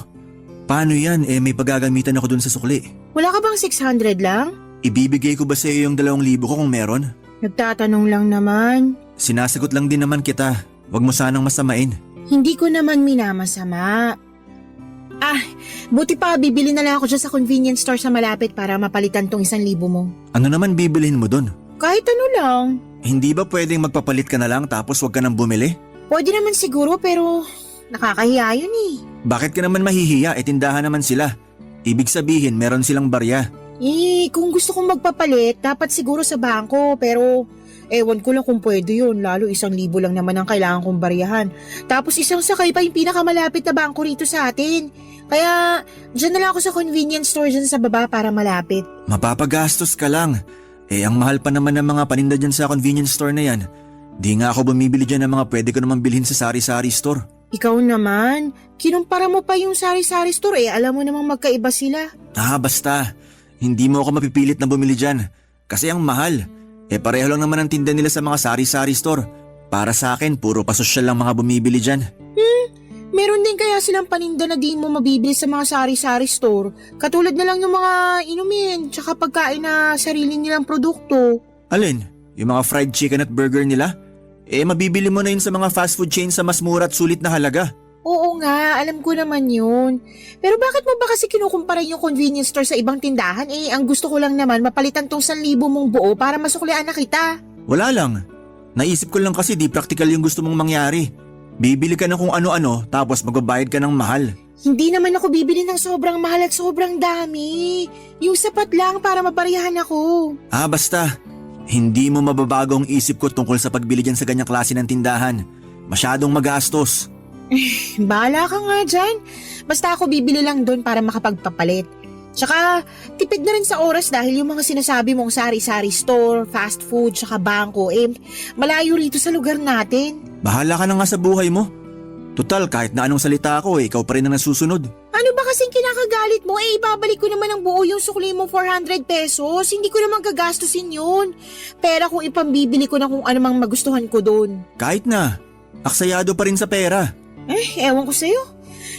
paano yan? May paggagamitan ako dun sa sukli. Wala ka bang 600 lang? Ibibigay ko ba sa iyo yung 2,000 ko kung meron? Nagtatanong lang naman. Sinasagot lang din naman kita. Huwag mo sanang masamain. Hindi ko naman minamasama. Buti pa bibili na lang ako dyan sa convenience store sa malapit para mapalitan tong 1,000 mo. Ano naman bibilhin mo dun? Kahit ano lang. Hindi ba pwedeng magpapalit ka na lang tapos wag ka nang bumili? Pwede naman siguro pero nakakahiya yun eh. Bakit ka naman mahihiya? Tindahan naman sila. Ibig sabihin meron silang barya. Kung gusto kong magpapalit, dapat siguro sa bangko pero ewan ko lang kung pwede yun. Lalo 1,000 lang naman ang kailangan kong baryahan. Tapos isang sakay pa yung pinakamalapit na bangko rito sa atin. Kaya dyan na lang ako sa convenience store dyan sa baba para malapit. Mapapagastos ka lang. Ang mahal pa naman ng mga paninda dyan sa convenience store na yan. Di nga ako bumibili dyan ng mga pwede ko naman bilhin sa sari-sari store. Ikaw naman, kinumpara mo pa yung sari-sari store alam mo namang magkaiba sila. Basta. Hindi mo ako mapipilit na bumili dyan. Kasi ang mahal. Pareho lang naman ang tinda nila sa mga sari-sari store. Para sa akin, puro pasosyal lang mga bumibili dyan. Meron din kaya silang paninda na di mo mabibili sa mga sari-sari store. Katulad na lang yung mga inumin, tsaka pagkain na sarili nilang produkto. Alin? Yung mga fried chicken at burger nila? Mabibili mo na yun sa mga fast food chain sa mas mura at sulit na halaga. Oo nga, alam ko naman yun. Pero bakit mo ba kasi kinukumpara yung convenience store sa ibang tindahan? Ang gusto ko lang naman mapalitan tong 1,000 mong buo para masuklian na kita. Wala lang. Naisip ko lang kasi di practical yung gusto mong mangyari. Bibili ka ng kung ano-ano tapos magbabayad ka ng mahal. Hindi naman ako bibili ng sobrang mahal at sobrang dami. Yung sapat lang para mabarihan ako. Basta. Hindi mo mababago ang isip ko tungkol sa pagbili dyan sa ganyang klase ng tindahan. Masyadong magastos. Bahala ka nga dyan. Basta ako bibili lang doon para makapagpapalit. Tsaka, tipid na rin sa oras dahil yung mga sinasabi mong sari-sari store, fast food, tsaka bangko, malayo rito sa lugar natin. Bahala ka na nga sa buhay mo. Total, kahit na anong salita ako, ikaw pa rin ang nasusunod. Ano ba kasing kinakagalit mo? Ibabalik ko naman ang buo yung sukli mong 400 pesos. Hindi ko naman gagastusin yun. Pera kung ipambibili ko na kung anumang magustuhan ko doon. Kahit na, aksayado pa rin sa pera. Ewan ko sa'yo.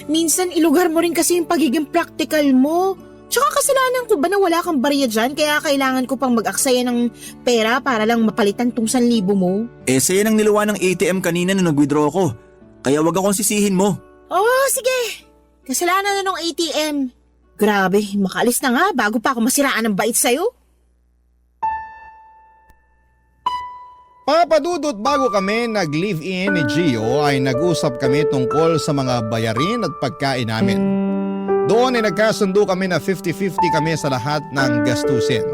Minsan ilugar mo rin kasi yung pagiging practical mo. Tsaka kasalanan ko ba na wala kang barya dyan kaya kailangan ko pang mag-aksaya ng pera para lang mapalitan tong 1,000 mo? Saya nang niluwa ng ATM kanina nung nag-withdraw ko. Kaya wag akong sisihin mo. Oh, sige. Kasalanan na ng ATM. Grabe, makaalis na nga bago pa ako masiraan ng bait sa'yo. Papadudot, bago kami nag-live-in ni Gio ay nag-usap kami tungkol sa mga bayarin at pagkain namin. Doon ay nagkasundo kami na 50-50 kami sa lahat ng gastusin.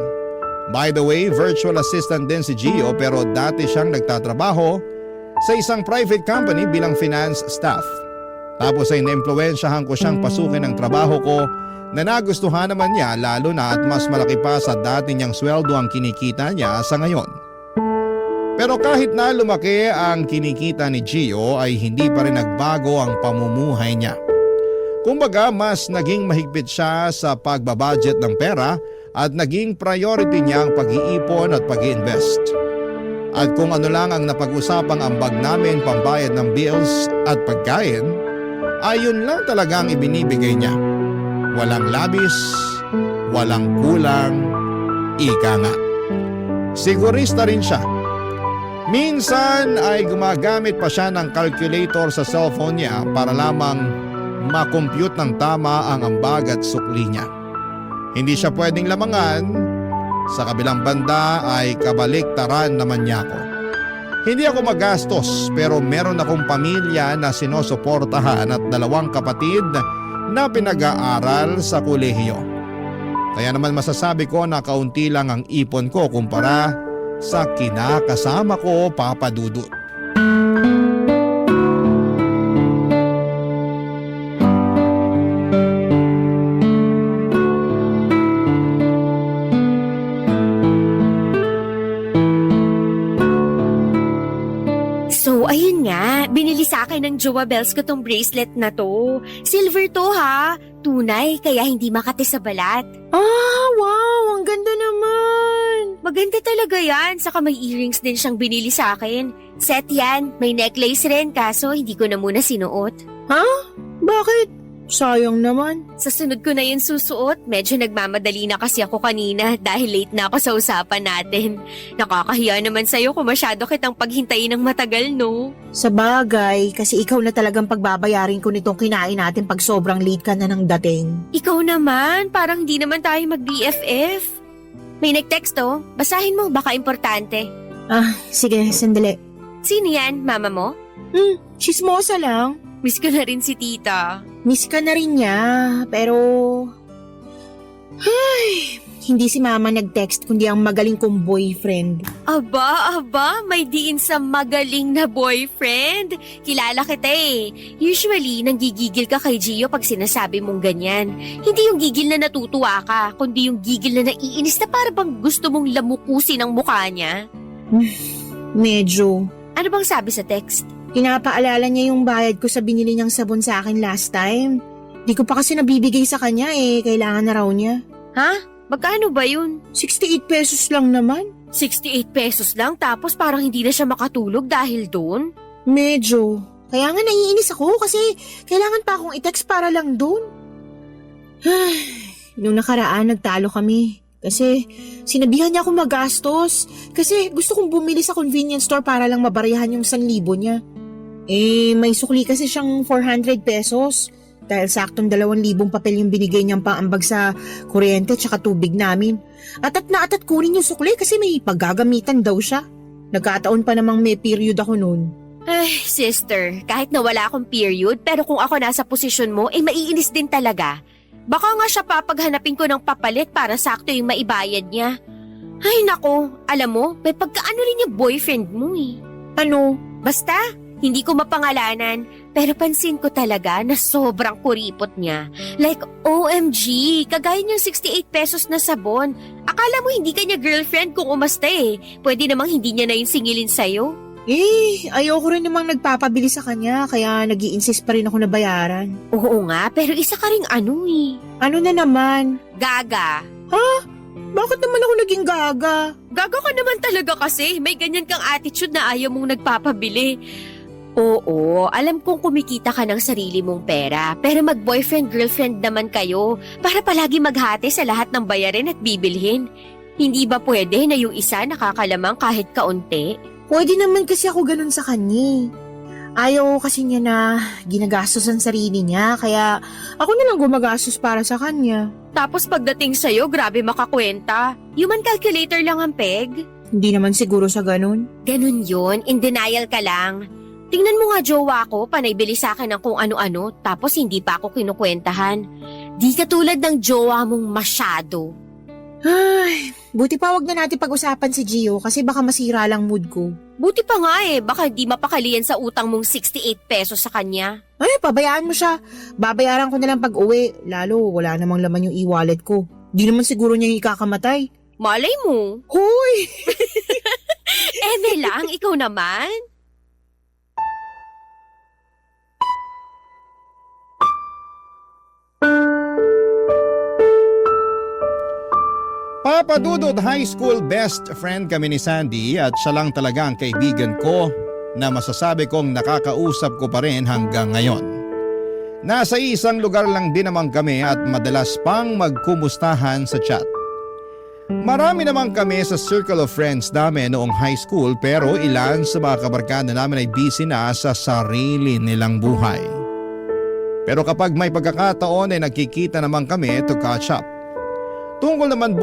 By the way, virtual assistant din si Gio pero dati siyang nagtatrabaho sa isang private company bilang finance staff. Tapos ay naimpluwensyahan ko siyang pasukin ang trabaho ko na nagustuhan naman niya lalo na at mas malaki pa sa dati niyang sweldo ang kinikita niya sa ngayon. Pero kahit na lumaki ang kinikita ni Gio ay hindi pa rin nagbago ang pamumuhay niya. Kumbaga mas naging mahigpit siya sa pagbabudget ng pera at naging priority niya ang pag-iipon at pag-iinvest. At kung ano lang ang napag-usapang ambag namin pambayad ng bills at pagkain, ayun lang talaga ang ibinibigay niya. Walang labis, walang kulang, ika nga. Sigurista rin siya. Minsan ay gumagamit pa siya ng calculator sa cellphone niya para lamang makompute ng tama ang ambag at sukli niya. Hindi siya pwedeng lamangan, sa kabilang banda ay kabaliktaran naman niya ako. Hindi ako magastos pero meron akong pamilya na sinusuportahan at 2 kapatid na pinag-aaral sa kolehiyo. Kaya naman masasabi ko na kaunti lang ang ipon ko kumpara sa kinakasama ko, Papa Dudut. So, ayun nga, binili sa akin ng Jowa Bells ko tong bracelet na to. Silver to ha, tunay kaya hindi makati sa balat. Wow, ang ganda naman. Maganda talaga yan, saka may earrings din siyang binili sa akin. Set yan, may necklace rin kaso hindi ko na muna sinuot. Bakit? Sayang naman. Sa sunod ko na yun susuot, medyo nagmamadali na kasi ako kanina dahil late na ako sa usapan natin. Nakakahiya naman sa'yo kung masyado kitang paghintayin ng matagal, no? Sa bagay, kasi ikaw na talagang pagbabayarin ko nitong kinain natin pag sobrang late ka na ng dating. Ikaw naman, parang hindi naman tayo mag-BFF. May nag-text oh, basahin mo, baka importante. Sige, sandali. Sino yan, mama mo? Chismosa lang. Miss ko na rin si tita. Miss ka na rin niya, pero... hindi si mama nag-text kundi ang magaling kong boyfriend. Aba, may diin sa magaling na boyfriend. Kilala kita eh. Usually, nanggigigil ka kay Gio pag sinasabi mong ganyan. Hindi yung gigil na natutuwa ka, kundi yung gigil na naiinis na para bang gusto mong lamukusin ang mukha niya. Medyo. Ano bang sabi sa text? Pinapaalala niya yung bayad ko sa binili niyang sabon sa akin last time. Di ko pa kasi nabibigay sa kanya kailangan na raw niya. Ha? Magkano ba yun? 68 pesos lang naman. 68 pesos lang tapos parang hindi na siya makatulog dahil doon? Medyo. Kaya nga naiinis ako kasi kailangan pa akong i-text para lang doon. Nung nakaraan nagtalo kami. Kasi sinabihan niya akong magastos. Kasi gusto kong bumili sa convenience store para lang mabarayahan yung 1,000 niya. May sukli kasi siyang 400 pesos. Dahil saktong 2,000 papel yung binigay niyang paambag sa kuryente tsaka tubig namin. Atat na atat kunin yung sukli kasi may paggagamitan daw siya. Nagkataon pa namang may period ako noon. Ay, sister, kahit na wala akong period, pero kung ako nasa posisyon mo, maiinis din talaga. Baka nga siya papaghanapin ko ng papalit para sakto yung maibayad niya. Ay nako, alam mo, may pagkaano rin yung boyfriend mo eh. Ano? Basta, hindi ko mapangalanan, pero pansin ko talaga na sobrang kuripot niya. Like, OMG, kagaya niyang 68 pesos na sabon. Akala mo hindi ka niya girlfriend kung umasta eh. Pwede namang hindi niya na yung singilin sa'yo. Ayoko rin namang nagpapabili sa kanya, kaya nag-i-insist pa rin ako na bayaran. Oo nga, pero isa ka ring ano eh. Ano na naman? Gaga. Bakit naman ako naging gaga? Gaga ka naman talaga kasi. May ganyan kang attitude na ayaw mong nagpapabili. Oo, alam kong kumikita ka ng sarili mong pera, pero mag-boyfriend-girlfriend naman kayo para palagi maghati sa lahat ng bayarin at bibilhin. Hindi ba pwede na yung isa nakakalamang kahit kaunti? Pwede naman kasi ako ganun sa kanya. Ayaw kasi niya na ginagastos ang sarili niya, kaya ako na lang gumagastos para sa kanya. Tapos pagdating sa'yo, grabe makakwenta. Human calculator lang ang peg. Hindi naman siguro sa ganun. Ganun yun, in denial ka lang. Tingnan mo nga jowa ko, panay bili sa akin ng kung ano-ano, tapos hindi pa ako kinukwentahan. Di katulad ng jowa mong masyado. Ay, buti pa wag na natin pag-usapan si Gio kasi baka masira lang mood ko. Buti pa nga baka di mapakalian sa utang mong 68 pesos sa kanya. Ay, pabayaan mo siya. Babayaran ko na lang pag-uwi, lalo wala namang laman yung e-wallet ko. Di naman siguro niya yung ikakamatay. Malay mo. Hoy! Eme lang, ikaw naman. Papa Dudut high school best friend kami ni Sandy at siya lang talaga ang kaibigan ko na masasabi kong nakakausap ko pa rin hanggang ngayon. Nasa isang lugar lang din naman kami at madalas pang magkumustahan sa chat. Marami naman kami sa circle of friends namin noong high school pero ilan sa mga kabarkada namin ay busy na sa sarili nilang buhay. Pero kapag may pagkakataon ay nagkikita naman kami to catch up. Tungkol naman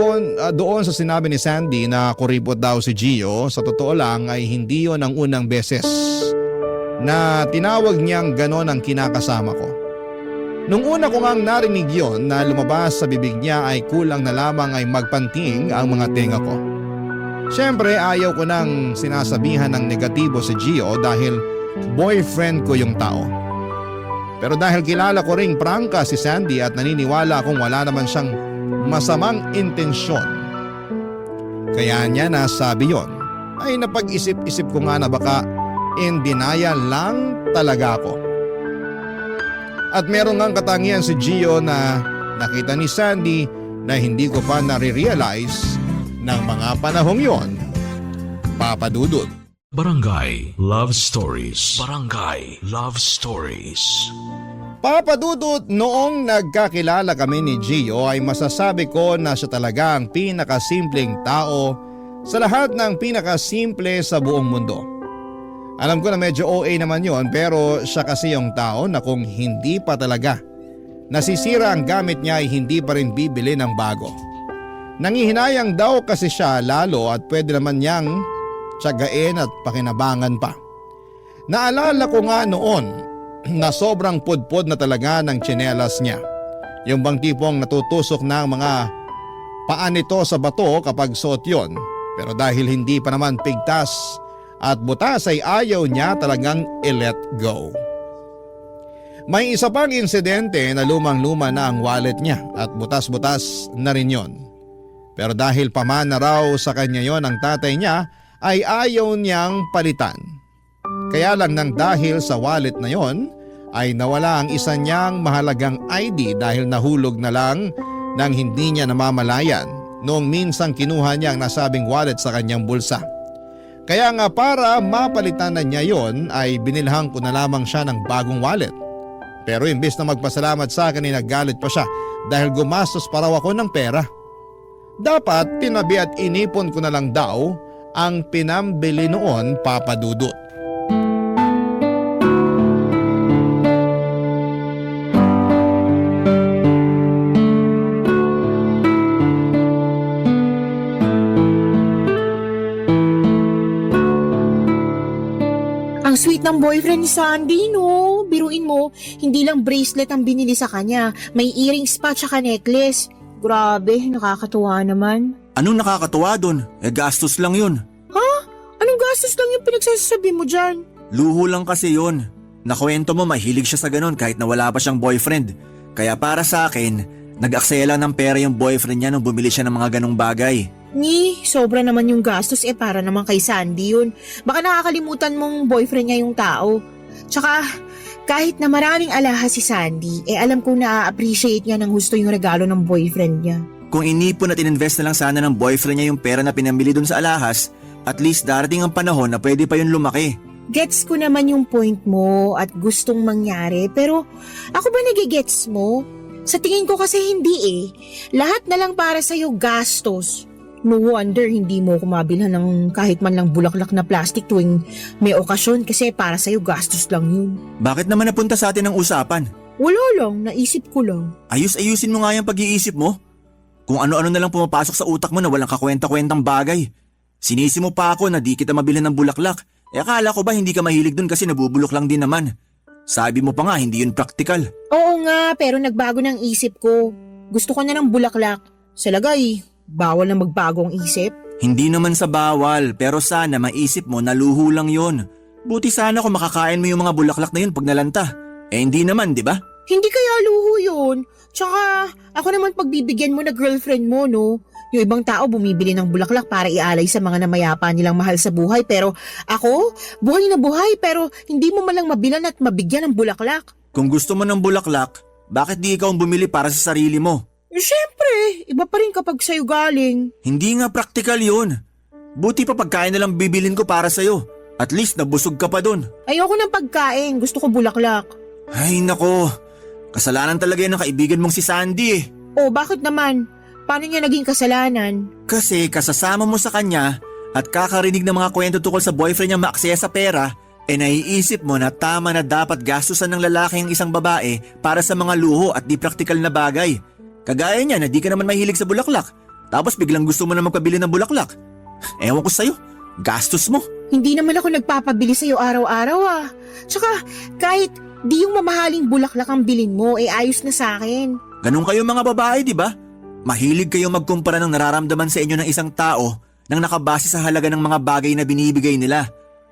doon sa sinabi ni Sandy na kuripot daw si Gio, sa totoo lang ay hindi yon ang unang beses na tinawag niyang ganon ang kinakasama ko. Nung una ko ngang narinig yon na lumabas sa bibig niya ay kulang na lamang ay magpanting ang mga tenga ko. Siyempre ayaw ko nang sinasabihan ng negatibo si Gio dahil boyfriend ko yung tao. Pero dahil kilala ko ring prangka si Sandy at naniniwala akong wala naman siyang masamang intensyon. Kaya niya nasabi yon, ay napag-isip-isip ko nga na baka in denial lang talaga ako. At meron ngang katangian si Gio na nakita ni Sandy na hindi ko pa nare-realize ng mga panahong yon. Papa Dudut. Barangay Love Stories. Barangay Love Stories. Papa Dudut, noong nagkakilala kami ni Gio ay masasabi ko na siya talaga ang pinakasimpleng tao sa lahat ng pinakasimple sa buong mundo. Alam ko na medyo OA naman yon pero siya kasi yung tao na kung hindi pa talaga nasisira ang gamit niya ay hindi pa rin bibili ng bago. Nangihinayang daw kasi siya lalo at pwede naman niyang tiyagain at pakinabangan pa. Naalala ko nga noon na sobrang pudpod na talaga ng tsinelas niya. Yung bang tipong natutusok na ang mga paa nito sa bato kapag suot yon. Pero dahil hindi pa naman pigtas at butas ay ayaw niya talagang i-let go. May isa pang insidente na lumang-luma na ang wallet niya at butas-butas na rin yon. Pero dahil pamana raw sa kanya yon ang tatay niya ay ayaw niyang palitan. Kaya lang nang dahil sa wallet na yon ay nawala ang isa niyang mahalagang ID dahil nahulog na lang nang hindi niya namamalayan noong minsang kinuha niya ang nasabing wallet sa kanyang bulsa. Kaya nga para mapalitan na niya yon ay binilhan ko na lamang siya ng bagong wallet. Pero imbes na magpasalamat sa akin ay naggalit pa siya dahil gumastos pa raw ako ng pera. Dapat tinabi at inipon ko na lang daw ang pinambili noon, Papa Dudut. ng boyfriend ni Sandy, no? Biruin mo, hindi lang bracelet ang binili sa kanya. May earrings pa tsaka necklace. Grabe, nakakatuwa naman. Anong nakakatuwa doon? Gastos lang yun. Anong gastos lang yung pinagsasabi mo dyan? Luho lang kasi yun. Nakwento mo mahilig siya sa ganun kahit na wala pa siyang boyfriend. Kaya para sa akin, nag-aksaya lang ng pera yung boyfriend niya nung bumili siya ng mga ganong bagay. Sobra naman yung gastos para naman kay Sandy yun. Baka nakakalimutan mong boyfriend niya yung tao. Tsaka, kahit na maraming alahas si Sandy, alam kong na-appreciate niya ng gusto yung regalo ng boyfriend niya. Kung inipon at ininvest na lang sana ng boyfriend niya yung pera na pinamili dun sa alahas, at least darating ang panahon na pwede pa yun lumaki. Gets ko naman yung point mo at gustong mangyari, pero ako ba nagigets mo? Sa tingin ko kasi hindi Lahat na lang para sa'yo gastos. No wonder hindi mo kumabilhan ng kahit man lang bulaklak na plastic tuwing may okasyon kasi para sa'yo gastos lang yun. Bakit naman napunta sa atin ang usapan? Wala lang, naisip ko lang. Ayusin mo nga yung pag-iisip mo. Kung ano-ano na lang pumapasok sa utak mo na walang kakwenta-kwentang bagay. Sinisi mo pa ako na di kita mabilhan ng bulaklak. Akala ko ba hindi ka mahilig dun kasi nabubulok lang din naman. Sabi mo pa nga hindi yun praktikal. Oo nga, pero nagbago ng isip ko. Gusto ko na ng bulaklak. Sa lagay, bawal na magbago ang isip. Hindi naman sa bawal, pero sana maisip mo na luho lang yun. Buti sana kung makakain mo yung mga bulaklak na yun pag nalanta. Hindi naman, di ba? Hindi kaya luho yun. Tsaka, ako naman pagbibigyan mo na girlfriend mo, no? Yung ibang tao bumibili ng bulaklak para ialay sa mga namayapa nilang mahal sa buhay. Pero ako, buhay na buhay pero hindi mo malang mabilan at mabigyan ng bulaklak. Kung gusto mo ng bulaklak, bakit di ikaw ang bumili para sa sarili mo? Siyempre, iba pa rin kapag sa'yo galing. Hindi nga praktikal yun. Buti pa pagkain na lang bibilin ko para sa'yo. At least nabusog ka pa dun. Ayoko ng pagkain, gusto ko bulaklak. Ay nako, kasalanan talaga yan ng kaibigan mong si Sandy Oh, bakit naman? Paano niya naging kasalanan? Kasi kasasama mo sa kanya at kakarinig ng mga kwento tungkol sa boyfriend niya maaksaya sa pera, naiisip mo na tama na dapat gastusan ng lalaki ang isang babae para sa mga luho at di praktikal na bagay. Kagaya niya na di ka naman mahilig sa bulaklak, tapos biglang gusto mo na magpabili ng bulaklak. Ewan ko sa'yo, gastos mo. Hindi naman ako nagpapabili sa'yo araw-araw Tsaka kahit di yung mamahaling bulaklak ang bilin mo, ayos na sa akin. Ganun kayo mga babae, di ba? Mahilig kayo magkumpara ng nararamdaman sa inyo ng isang tao nang nakabase sa halaga ng mga bagay na binibigay nila.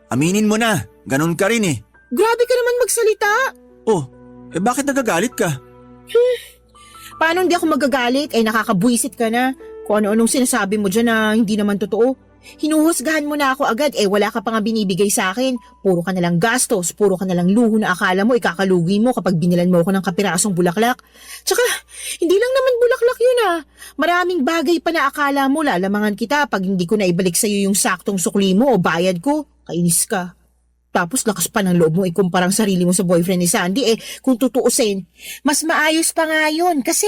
Aminin mo na, ganun ka rin Grabe ka naman magsalita. Oh, bakit nagagalit ka? Paano hindi ako magagalit? Nakakabwisit ka na. Kung ano-anong sinasabi mo dyan na hindi naman totoo. Hinuhusgahan mo na ako agad, wala ka pa nga binibigay sa akin. Puro ka nalang gastos, puro ka nalang luho na akala mo ikakalugi mo kapag binilan mo ako ng kapirasong bulaklak. Tsaka, hindi lang naman bulaklak yun Maraming bagay pa na akala mo lalamangan kita pag hindi ko na ibalik sa'yo yung saktong sukli mo o bayad ko. Kainis ka. Tapos lakas pa ng loob mo ikumpara ang sarili mo sa boyfriend ni Sandy. Kung tutuusin, mas maayos pa nga yun kasi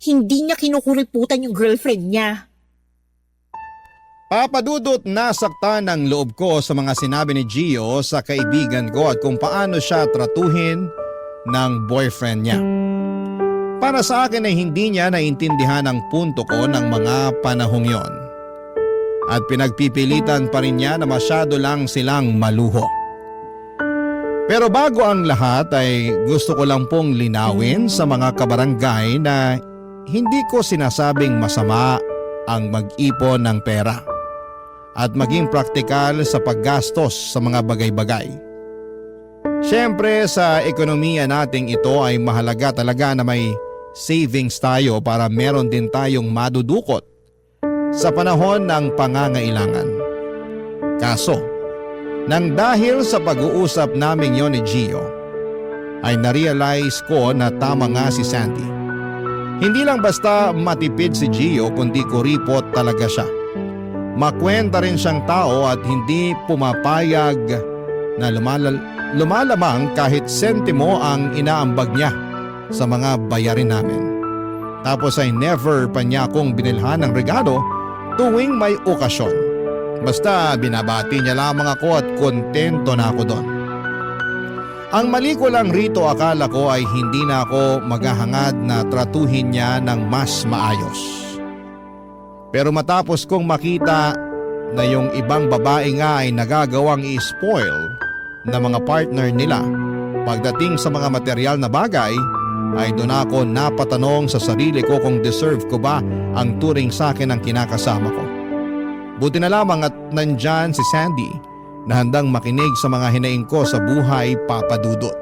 hindi niya kinukuriputan yung girlfriend niya. Papadudot nasaktan ang loob ko sa mga sinabi ni Gio sa kaibigan ko at kung paano siya tratuhin ng boyfriend niya. Para sa akin ay hindi niya naintindihan ang punto ko ng mga panahong yon. At pinagpipilitan pa rin niya na masyado lang silang maluho. Pero bago ang lahat ay gusto ko lang pong linawin sa mga kabarangay na hindi ko sinasabing masama ang mag-ipon ng pera at maging praktikal sa paggastos sa mga bagay-bagay. Siyempre sa ekonomiya nating ito ay mahalaga talaga na may savings tayo para meron din tayong madudukot sa panahon ng pangangailangan. Kaso, nang dahil sa pag-uusap namin yon ni Gio, ay narealize ko na tama nga si Sandy. Hindi lang basta matipid si Gio kundi kuripot talaga siya. Makwenta rin siyang tao at hindi pumapayag na lumalamang kahit sentimo ang inaambag niya sa mga bayarin namin. Tapos ay never pa niya akong binilhan ng regalo tuwing may okasyon. Basta binabati niya lamang ako at kontento na ako doon. Ang mali ko lang rito akala ko ay hindi na ako maghahangad na tratuhin niya ng mas maayos. Pero matapos kong makita na yung ibang babae nga ay nagagawang i-spoil na mga partner nila. Pagdating sa mga material na bagay, ay doon ako napatanong sa sarili ko kung deserve ko ba ang turing sa akin ng kinakasama ko. Buti na lamang at nandyan si Sandy na handang makinig sa mga hinaing ko sa buhay, Papa Dudut.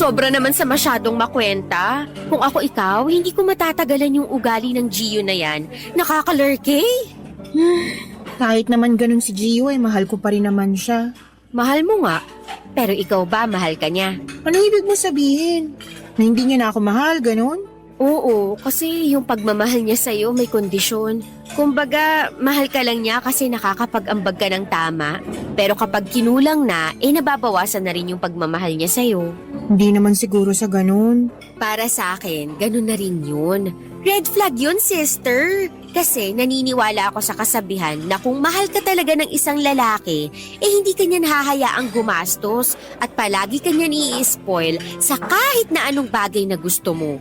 Sobra naman sa masyadong makwenta. Kung ako ikaw, hindi ko matatagalan yung ugali ng Gio na yan. Nakakalurke. Kahit naman ganun si Gio ay mahal ko pa rin naman siya. Mahal mo nga. Pero ikaw ba, mahal ka niya? Ano ibig mo sabihin? Na hindi niya na ako mahal, ganun? Oo, kasi yung pagmamahal niya sa'yo may kondisyon. Kumbaga, mahal ka lang niya kasi nakakapag-ambag ka ng tama. Pero kapag kinulang na, nababawasan na rin yung pagmamahal niya sa'yo. Hindi naman siguro sa ganun. Para sa akin, ganun na rin yun. Red flag yun, sister. Kasi naniniwala ako sa kasabihan na kung mahal ka talaga ng isang lalaki, hindi ka niya nahahayaang gumastos at palagi ka niya i-spoil sa kahit na anong bagay na gusto mo.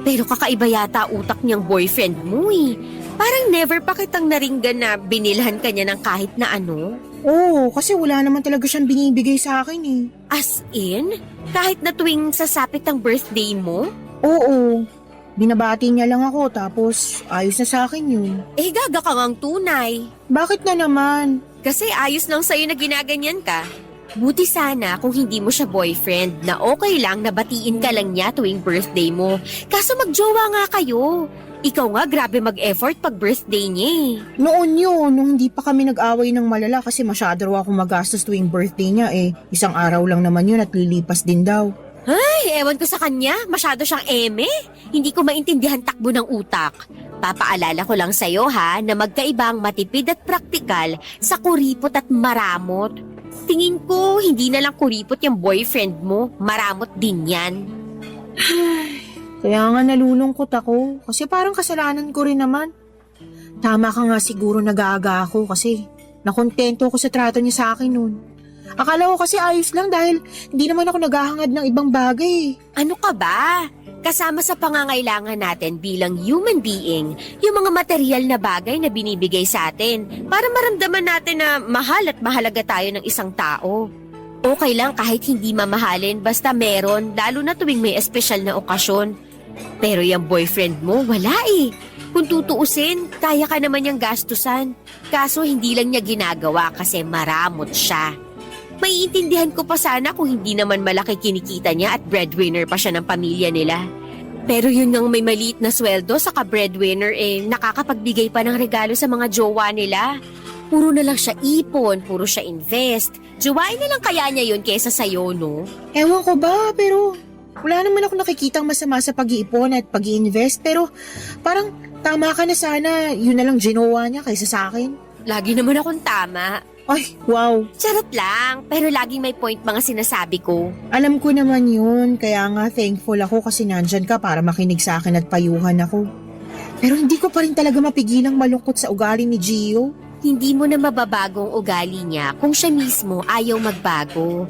Pero kakaiba yata utak niyang boyfriend mo eh. Parang never pa kitang naringgan na binilhan ka niya ng kahit na ano. Oo, kasi wala naman talaga siyang binibigay sa akin eh. As in? Kahit na tuwing sasapit ang birthday mo? Oo, binabati niya lang ako tapos ayos na sa akin yun. Gaga ka ngang tunay. Bakit na naman? Kasi ayos lang sa'yo na ginaganyan ka. Buti sana kung hindi mo siya boyfriend na okay lang na batiin ka lang niya tuwing birthday mo. Kaso magjowa nga kayo. Ikaw nga grabe mag-effort pag birthday niya eh. Noon yun, nung hindi pa kami nag-away ng malala kasi masyado raw ako magastos tuwing birthday niya eh. Isang araw lang naman yun at lilipas din daw. Ay, ewan ko sa kanya. Masyado siyang eme. Hindi ko maintindihan takbo ng utak. Papaalala ko lang sa'yo ha na magkaiba ang matipid at praktikal sa kuripot at maramot. Tingin ko, hindi na lang kuripot yung boyfriend mo. Maramot din yan. Kaya nga nalulungkot ako kasi parang kasalanan ko rin naman. Tama ka nga siguro nag-aaga ako kasi nakontento ako sa trato niya sa akin noon. Akala ko kasi ayos lang dahil hindi naman ako naghahangad ng ibang bagay. Ano ka ba? Kasama sa pangangailangan natin bilang human being, yung mga material na bagay na binibigay sa atin para maramdaman natin na mahal at mahalaga tayo ng isang tao. Okay lang kahit hindi mamahalin basta meron, lalo na tuwing may espesyal na okasyon. Pero yung boyfriend mo, wala eh. Kung tutuusin, kaya ka naman niyang gastusan. Kaso hindi lang niya ginagawa kasi maramot siya. Maiintindihan ko pa sana kung hindi naman malaki kinikita niya at breadwinner pa siya ng pamilya nila. Pero yun ngang may maliit na sweldo saka breadwinner nakakapagbigay pa ng regalo sa mga jowa nila. Puro na lang siya ipon, puro siya invest. Jowain na lang kaya niya yun kesa sa'yo, no? Ewan ko ba, pero wala naman ako nakikitang masama sa pag-iipon at pag-iinvest. Pero parang tama ka na sana, yun na lang ginawa niya kaysa sa akin. Lagi naman akong tama. Ay, wow. Charot lang, pero laging may point mga sinasabi ko. Alam ko naman yun, kaya nga thankful ako kasi nandyan ka para makinig sa akin at payuhan ako. Pero hindi ko pa rin talaga mapigilang malungkot sa ugali ni Gio. Hindi mo na mababagong ugali niya kung siya mismo ayaw magbago.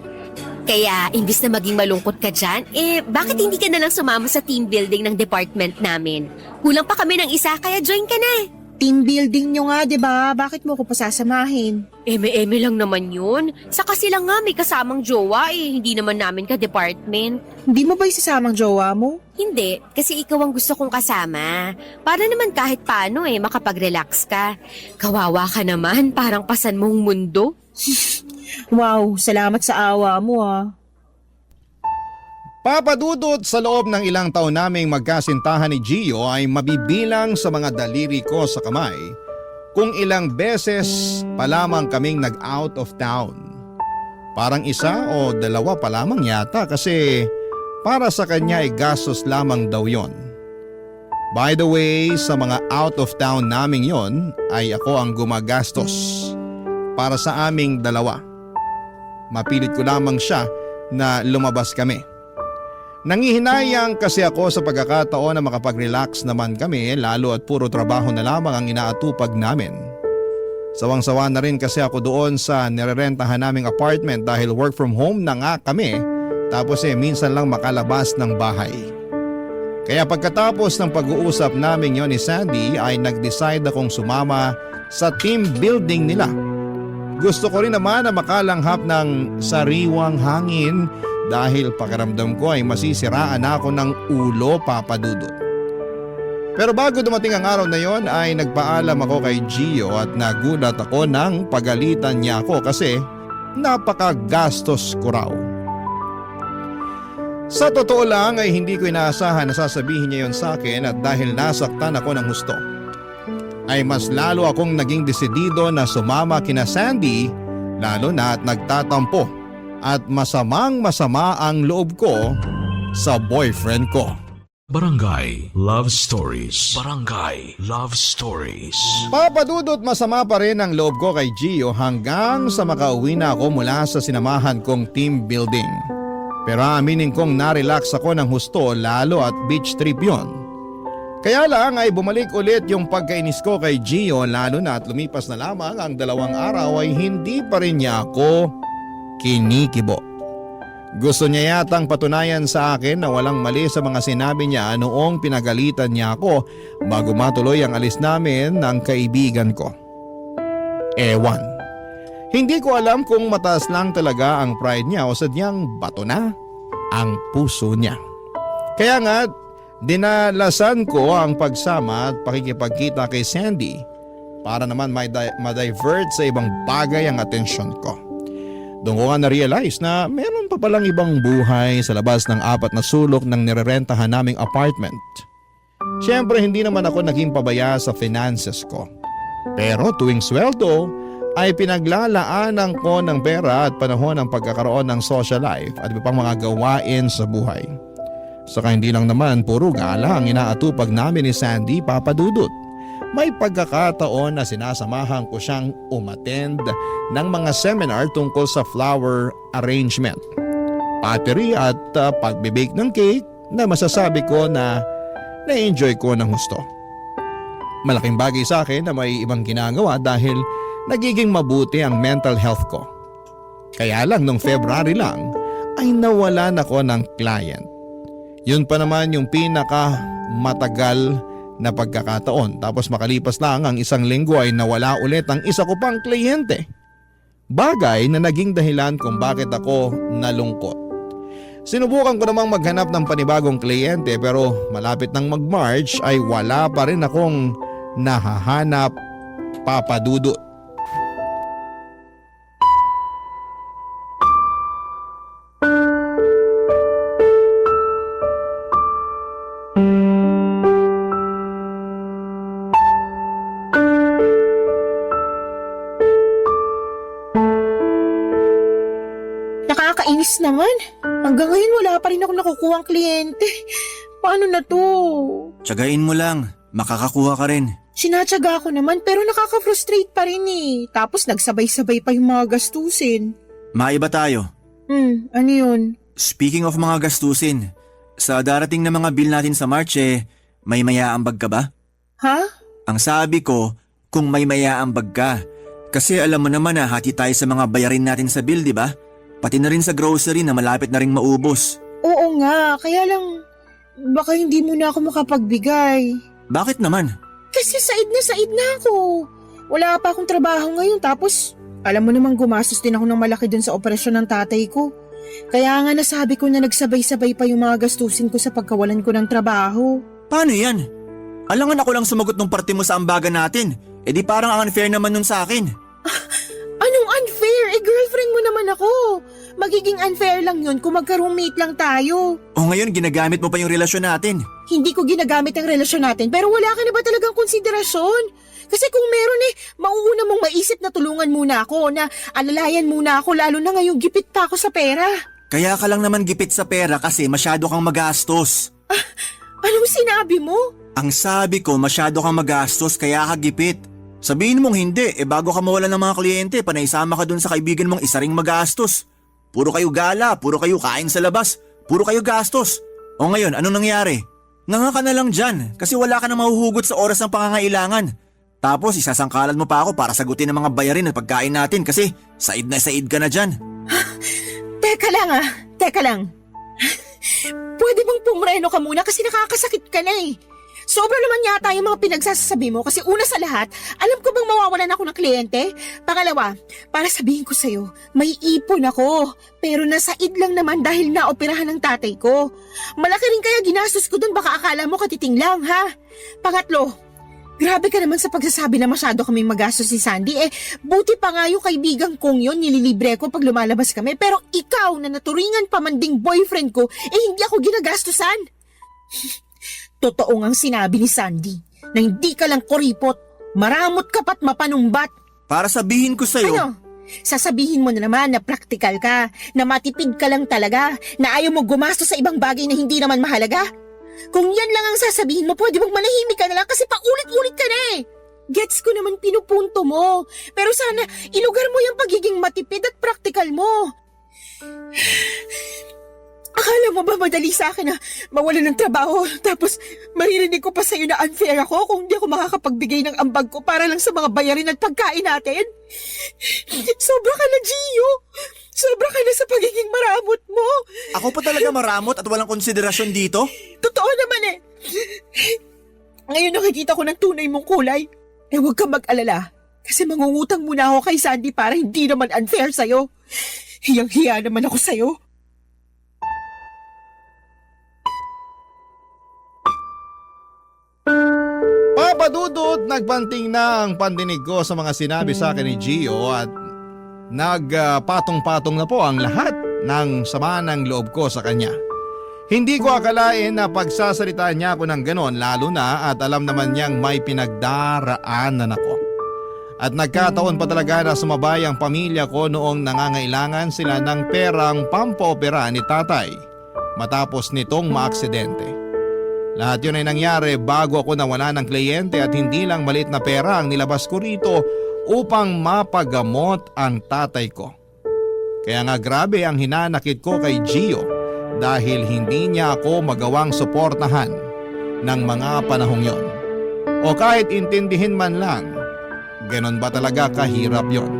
Kaya, imbis na maging malungkot ka dyan, bakit hindi ka na lang sumama sa team building ng department namin? Kulang pa kami ng isa, kaya join ka na. Team building nyo nga, 'di ba? Bakit mo ko pasasamahin? Eme-eme lang naman yun. Saka sila nga may kasamang jowa hindi naman namin ka-department. Hindi mo ba isasamang jowa mo? Hindi, kasi ikaw ang gusto kong kasama. Para naman kahit paano makapag-relax ka. Kawawa ka naman, parang pasan mong mundo. Wow, salamat sa awa mo ah. Papadudot sa loob ng ilang taon naming magkasintahan ni Gio ay mabibilang sa mga daliri ko sa kamay kung ilang beses pa lamang kaming nag-out of town. Parang isa o dalawa pa lamang yata kasi para sa kanya ay gastos lamang daw yon. By the way, sa mga out of town naming yon ay ako ang gumagastos para sa aming dalawa. Mapilit ko lamang siya na lumabas kami. Nangihinayang kasi ako sa pagkakataon na makapag-relax naman kami lalo at puro trabaho na lamang ang inaatupag namin. Sawang-sawa na rin kasi ako doon sa nirerentahan naming apartment dahil work from home na nga kami, tapos minsan lang makalabas ng bahay. Kaya pagkatapos ng pag-uusap namin yon ni Sandy ay nag-decide akong sumama sa team building nila. Gusto ko rin naman na makalanghap ng sariwang hangin dahil pakiramdam ko ay masisiraan ako ng ulo, Papa Dudut. Pero bago dumating ang araw na yon ay nagpaalam ako kay Gio at nagulat ako nang pagalitan niya ako kasi napakagastos ko raw. Sa totoo lang ay hindi ko inaasahan na sasabihin niya yon sa akin at dahil nasaktan ako ng husto, ay mas lalo akong naging desidido na sumama kina Sandy, lalo na at nagtatampo at masamang-masama ang loob ko sa boyfriend ko. Barangay Love Stories. Barangay Love Stories. Papa Dudut, masama pa rin ang loob ko kay Gio hanggang sa makauwi na ako mula sa sinamahan kong team building. Pero aminin kong na-relax ako ng husto lalo at beach trip yon. Kaya lang ay bumalik ulit yung pagkainis ko kay Gio lalo na at lumipas na lamang ang 2 araw ay hindi pa rin niya ako kinikibo. Gusto niya yatang patunayan sa akin na walang mali sa mga sinabi niya noong pinagalitan niya ako bago matuloy ang alis namin ng kaibigan ko. Ewan. Hindi ko alam kung mataas lang talaga ang pride niya o sadyang bato na ang puso niya. Kaya nga, dinalasan ko ang pagsama at pakikipagkita kay Sandy para naman ma-divert sa ibang bagay ang atensyon ko. Doon ko nga na-realize na meron pa palang ibang buhay sa labas ng 4 na sulok ng nirerentahan naming apartment. Siyempre hindi naman ako naging pabaya sa finances ko. Pero tuwing sweldo ay pinaglalaanan ko ng pera at panahon ng pagkakaroon ng social life at iba pang mga gawain sa buhay. Saka hindi lang naman puro gala ang inaatupag namin ni Sandy, Papa Dudut. May pagkakataon na sinasamahan ko siyang umattend ng mga seminar tungkol sa flower arrangement, pottery at pagbibake ng cake na masasabi ko na na-enjoy ko ng husto. Malaking bagay sa akin na may ibang ginagawa dahil nagiging mabuti ang mental health ko. Kaya lang nung February lang ay nawalan ako ng client. Yun pa naman yung pinaka matagal na pagkakataon, tapos makalipas lang ang 1 linggo ay nawala ulit ang isa ko pang kliyente. Bagay na naging dahilan kung bakit ako nalungkot. Sinubukan ko namang maghanap ng panibagong kliyente pero malapit ng mag-March ay wala pa rin akong nahahanap, Papa Dudut. Nakakainis naman. Hanggang ngayon wala pa rin ako nakukuha ang kliyente. Paano na to? Tiyagain mo lang, makakakuha ka rin. Sinatsaga ko naman pero nakaka-frustrate pa rin eh. Tapos nagsabay-sabay pa yung mga gastusin. Maiba tayo. Ano yun? Speaking of mga gastusin, sa darating na mga bill natin sa March may mayaambag ka ba? Ha? Ang sabi ko, kung may mayaambag ka. Kasi alam mo naman na hati tayo sa mga bayarin natin sa bill, di ba? Pati na rin sa grocery na malapit na rin maubos. Oo nga, kaya lang baka hindi mo na ako makapagbigay. Bakit naman? Kasi said na ako. Wala pa akong trabaho ngayon tapos alam mo namang gumastos din ako ng malaki dun sa operasyon ng tatay ko. Kaya nga nasabi ko na nagsabay-sabay pa yung mga gastusin ko sa pagkawalan ko ng trabaho. Paano yan? Alangan ako lang sumagot ng parte mo sa ambagan natin. E di parang ang unfair naman nun sa akin. Anong unfair? Girlfriend mo naman ako. Magiging unfair lang yun kung magka-roommate lang tayo. O ngayon ginagamit mo pa yung relasyon natin. Hindi ko ginagamit ang relasyon natin pero wala ka na ba talagang konsiderasyon? Kasi kung meron mauuna mong maisip na tulungan muna ako, na alalayan muna ako lalo na ngayong gipit pa ako sa pera. Kaya ka lang naman gipit sa pera kasi masyado kang magastos. Anong sinabi mo? Ang sabi ko masyado kang magastos kaya ka gipit. Sabihin mong hindi, bago ka mawalan ng mga kliyente, panaisama ka dun sa kaibigan mong isa ring magastos. Puro kayo gala, puro kayo kain sa labas, puro kayo gastos. O ngayon, anong nangyari? Nga ka na lang dyan kasi wala ka na mahuhugot sa oras ng pangangailangan. Tapos isasangkalan mo pa ako para sagutin ang mga bayarin at pagkain natin kasi said na said ka na dyan. Teka lang. Pwede bang pumreno ka muna kasi nakakasakit ka na eh. Sobra naman yata yung mga pinagsasabi mo kasi una sa lahat, alam ko bang mawawalan ako ng kliyente? Pangalawa, para sabihin ko sa'yo, may ipon ako. Pero nasaid lang naman dahil naoperahan ng tatay ko. Malaki rin kaya ginastos ko dun, baka akala mo katiting lang ha. Pangatlo, grabe ka naman sa pagsasabi na masyado kaming magastos si Sandy. Buti pa nga yung kaibigan kong yun, nililibre ko pag lumalabas kami. Pero ikaw na naturingan pa man ding boyfriend ko, hindi ako ginagastusan. Totoo ngang sinabi ni Sandy na hindi ka lang kuripot, maramot ka pa't mapanumbat. Para sabihin ko sa'yo, Ano? Sasabihin mo na naman na praktikal ka, na matipid ka lang talaga, na ayaw mo gumastos sa ibang bagay na hindi naman mahalaga? Kung yan lang ang sasabihin mo, pwede bang manahimik ka na lang kasi paulit-ulit ka na eh. Gets ko naman pinupunto mo, pero sana ilugar mo yung pagiging matipid at praktikal mo. Akala mo ba madali sa akin na mawalan ng trabaho tapos maririnig ko pa sa'yo na unfair ako kung hindi ako makakapagbigay ng ambag ko para lang sa mga bayarin at pagkain natin? Sobra ka na, Gio! Sobra ka na sa pagiging maramot mo! ako pa talaga maramot at walang konsiderasyon dito? Totoo naman eh! Ngayon nakikita ko ng tunay mong kulay. Huwag kang mag-alala kasi mangungutang muna ako kay Sandy para hindi naman unfair sa'yo. Hiyang-hiya naman ako sa'yo. Papadudod, nagbanting na ang pandinig ko sa mga sinabi sa akin ni Gio at nagpatong-patong na po ang lahat ng sama ng loob ko sa kanya. Hindi ko akalain na pagsasalitaan niya ako ng ganon lalo na at alam naman niyang may pinagdaraanan ako. At nagkataon pa talaga na sumabay ang pamilya ko noong nangangailangan sila ng perang pampaopera ni tatay matapos nitong maaksidente. Lahat yun ay nangyari bago ako nawala ng kliyente at hindi lang maliit na pera ang nilabas ko rito upang mapagamot ang tatay ko. Kaya nga grabe ang hinanakit ko kay Gio dahil hindi niya ako magawang suportahan ng mga panahong yon. O kahit intindihin man lang, ganon ba talaga kahirap yon?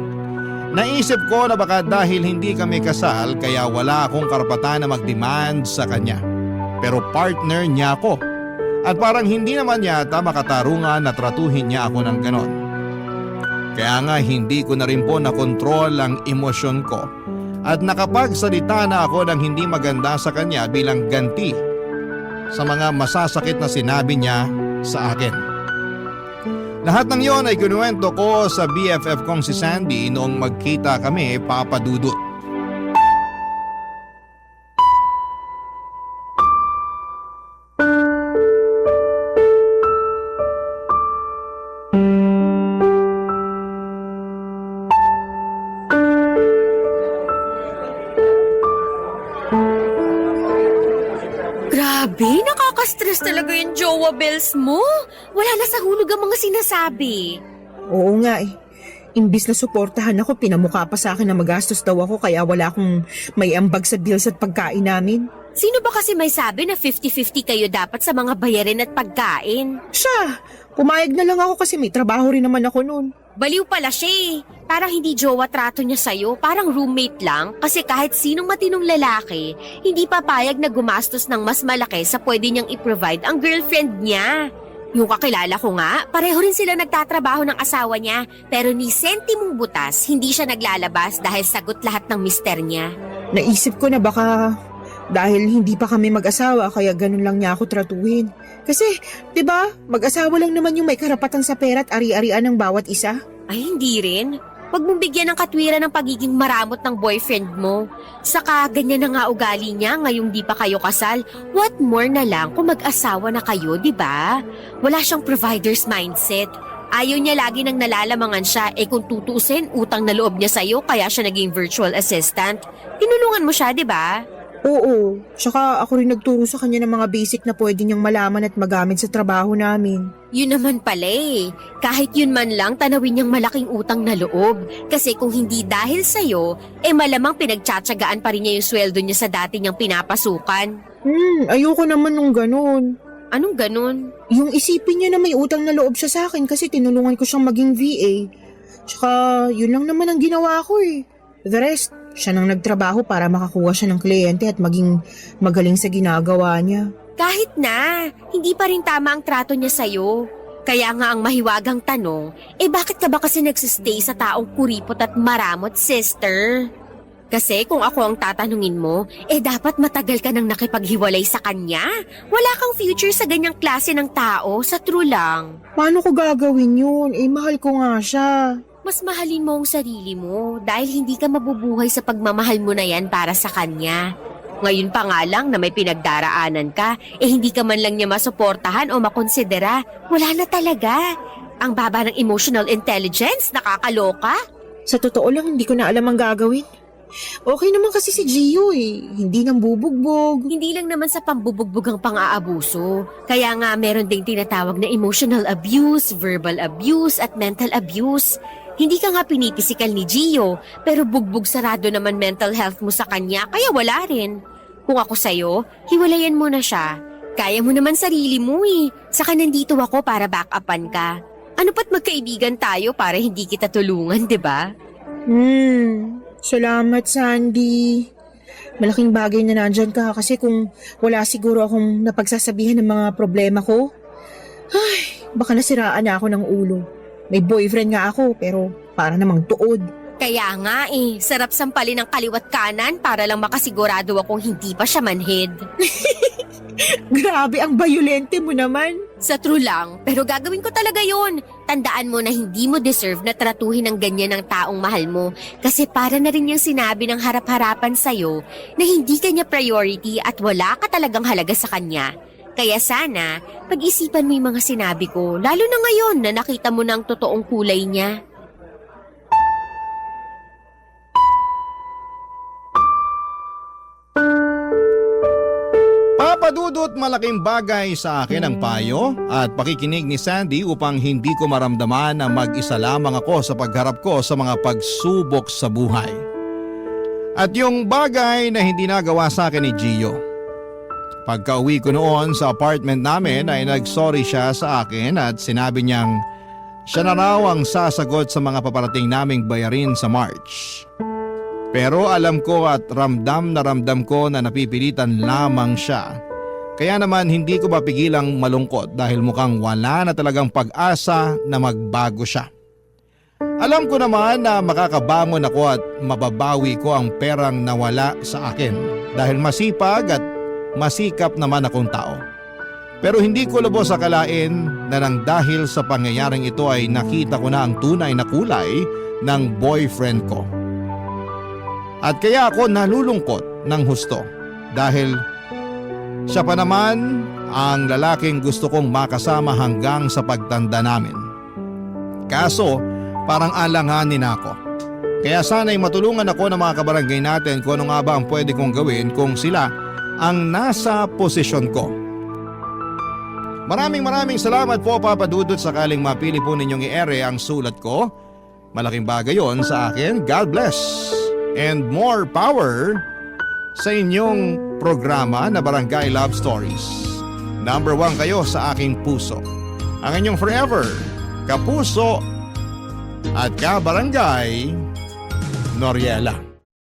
Naisip ko na baka dahil hindi kami kasal kaya wala akong karapatan na mag-demand sa kanya. Pero partner niya ako at parang hindi naman yata makatarungan na tratuhin niya ako ng ganon. Kaya nga hindi ko na rin po nakontrol ang emosyon ko at nakapagsalita na ako ng hindi maganda sa kanya bilang ganti sa mga masasakit na sinabi niya sa akin. Lahat ng yon ay kinuwento ko sa BFF kong si Sandy noong magkita kami, Papa Dudut. Grabe, nakaka-stress talaga yung jowa bells mo. Wala na sa hulog ang mga sinasabi. Oo nga eh. Imbis na suportahan ako, pinamukha pa sa akin na magastos daw ako kaya wala akong may ambag sa bills at pagkain namin. Sino ba kasi may sabi na 50-50 kayo dapat sa mga bayarin at pagkain? Siya! Pumayag na lang ako kasi may trabaho rin naman ako noon. Baliw pala siya eh. Parang hindi jowa trato niya sa'yo, parang roommate lang. Kasi kahit sinong matinong lalaki, hindi papayag na gumastos ng mas malaki sa pwede niyang i-provide ang girlfriend niya. Yung kakilala ko nga, pareho rin sila nagtatrabaho ng asawa niya. Pero ni sentimong butas, hindi siya naglalabas dahil sagot lahat ng mister niya. Naisip ko na baka dahil hindi pa kami mag-asawa kaya ganun lang niya ako tratuhin. Kasi, 'di ba, mag-asawa lang naman yung may karapatan sa pera at ari-arian ng bawat isa. Ay, hindi rin. Huwag mong bigyan ng katwiran ng pagiging maramot ng boyfriend mo. Saka ganyan na nga ugali niya ngayong di pa kayo kasal. What more na lang kung mag-asawa na kayo, di ba? Wala siyang provider's mindset. Ayaw niya lagi nang nalalamangan siya, kung tutuusin, utang na loob niya sa'yo kaya siya naging virtual assistant. Tinulungan mo siya, di ba? Oo, tsaka ako rin nagturo sa kanya ng mga basic na pwede niyang malaman at magamit sa trabaho namin. Yun naman pala eh. Kahit yun man lang, tanawin niyang malaking utang na loob. Kasi kung hindi dahil sa'yo, malamang pinagtsatsagaan pa rin niya yung sweldo niya sa dati niyang pinapasukan. Ayoko naman nung ganun. Anong ganun? Yung isipin niya na may utang na loob siya sa akin kasi tinulungan ko siyang maging VA. Tsaka yun lang naman ang ginawa ko eh. The rest, siya nang nagtrabaho para makakuha siya ng kliyente at maging magaling sa ginagawa niya. Kahit na, hindi pa rin tama ang trato niya sa'yo. Kaya nga ang mahiwagang tanong, bakit ka ba kasi nagsistay sa taong kuripot at maramot, sister? Kasi kung ako ang tatanungin mo, dapat matagal ka nang nakipaghiwalay sa kanya. Wala kang future sa ganyang klase ng tao, sa true lang. Paano ko gagawin yun? Mahal ko nga siya. Mas mahalin mo ang sarili mo dahil hindi ka mabubuhay sa pagmamahal mo na yan para sa kanya. Ngayon pa nga lang na may pinagdaraanan ka, hindi ka man lang niya masuportahan o makonsidera. Wala na talaga. Ang baba ng emotional intelligence, nakakaloka. Sa totoo lang, hindi ko na alam ang gagawin. Okay naman kasi si Gio hindi nang bubugbog. Hindi lang naman sa pambubugbog ang pang-aabuso. Kaya nga meron ding tinatawag na emotional abuse, verbal abuse at mental abuse. Hindi ka nga pinipisikal ni Gio, pero bugbog sarado naman mental health mo sa kanya, kaya wala rin. Kung ako sa'yo, hiwalayan mo na siya. Kaya mo naman sarili mo Saka nandito ako para back-upan ka. Ano pa't magkaibigan tayo para hindi kita tulungan, 'di ba? Salamat, Sandy. Malaking bagay na nandyan ka kasi kung wala siguro akong napagsasabihan ng mga problema ko, baka nasiraan na ako ng ulo. May boyfriend nga ako pero para namang tuod. Kaya nga sarap sampalin ng kaliwat kanan para lang makasigurado akong hindi pa siya manhid. Grabe, ang bayolente mo naman. Sa true lang, pero gagawin ko talaga yon. Tandaan mo na hindi mo deserve na tratuhin ng ganyan ng taong mahal mo kasi para na rin niyang sinabi ng harap-harapan sa'yo na hindi kanya priority at wala ka talagang halaga sa kanya. Kaya sana, pag-isipan mo yung mga sinabi ko, lalo na ngayon na nakita mo na ang totoong kulay niya. Papadudot malaking bagay sa akin ang payo at pakikinig ni Sandy upang hindi ko maramdaman na mag-isa lamang ako sa pagharap ko sa mga pagsubok sa buhay. At yung bagay na hindi nagawa sa akin ni Gio. Pagka-uwi ko noon sa apartment namin ay nag-sorry siya sa akin at sinabi niyang siya na raw ang sasagot sa mga paparating naming bayarin sa March. Pero alam ko at ramdam na ramdam ko na napipilitan lamang siya. Kaya naman hindi ko mapigilang malungkot dahil mukhang wala na talagang pag-asa na magbago siya. Alam ko naman na makakabangon ako at mababawi ko ang perang nawala sa akin dahil masipag at masikap naman akong tao. Pero hindi ko lubos akalain na nang dahil sa pangyayaring ito ay nakita ko na ang tunay na kulay ng boyfriend ko. At kaya ako nalulungkot ng husto dahil siya pa naman ang lalaking gusto kong makasama hanggang sa pagtanda namin. Kaso parang alanganin ako. Kaya sana'y matulungan ako ng mga kabarangay natin kung ano nga ba ang pwede kong gawin kung sila ang nasa posisyon ko. Maraming salamat po Papa Dudut sakaling mapili po ninyong i-ere ang sulat ko. Malaking bagay yon sa akin. God bless. And more power sa inyong programa na Barangay Love Stories. Number 1 kayo sa aking puso. Ang inyong forever, kapuso at kabarangay, Noriela.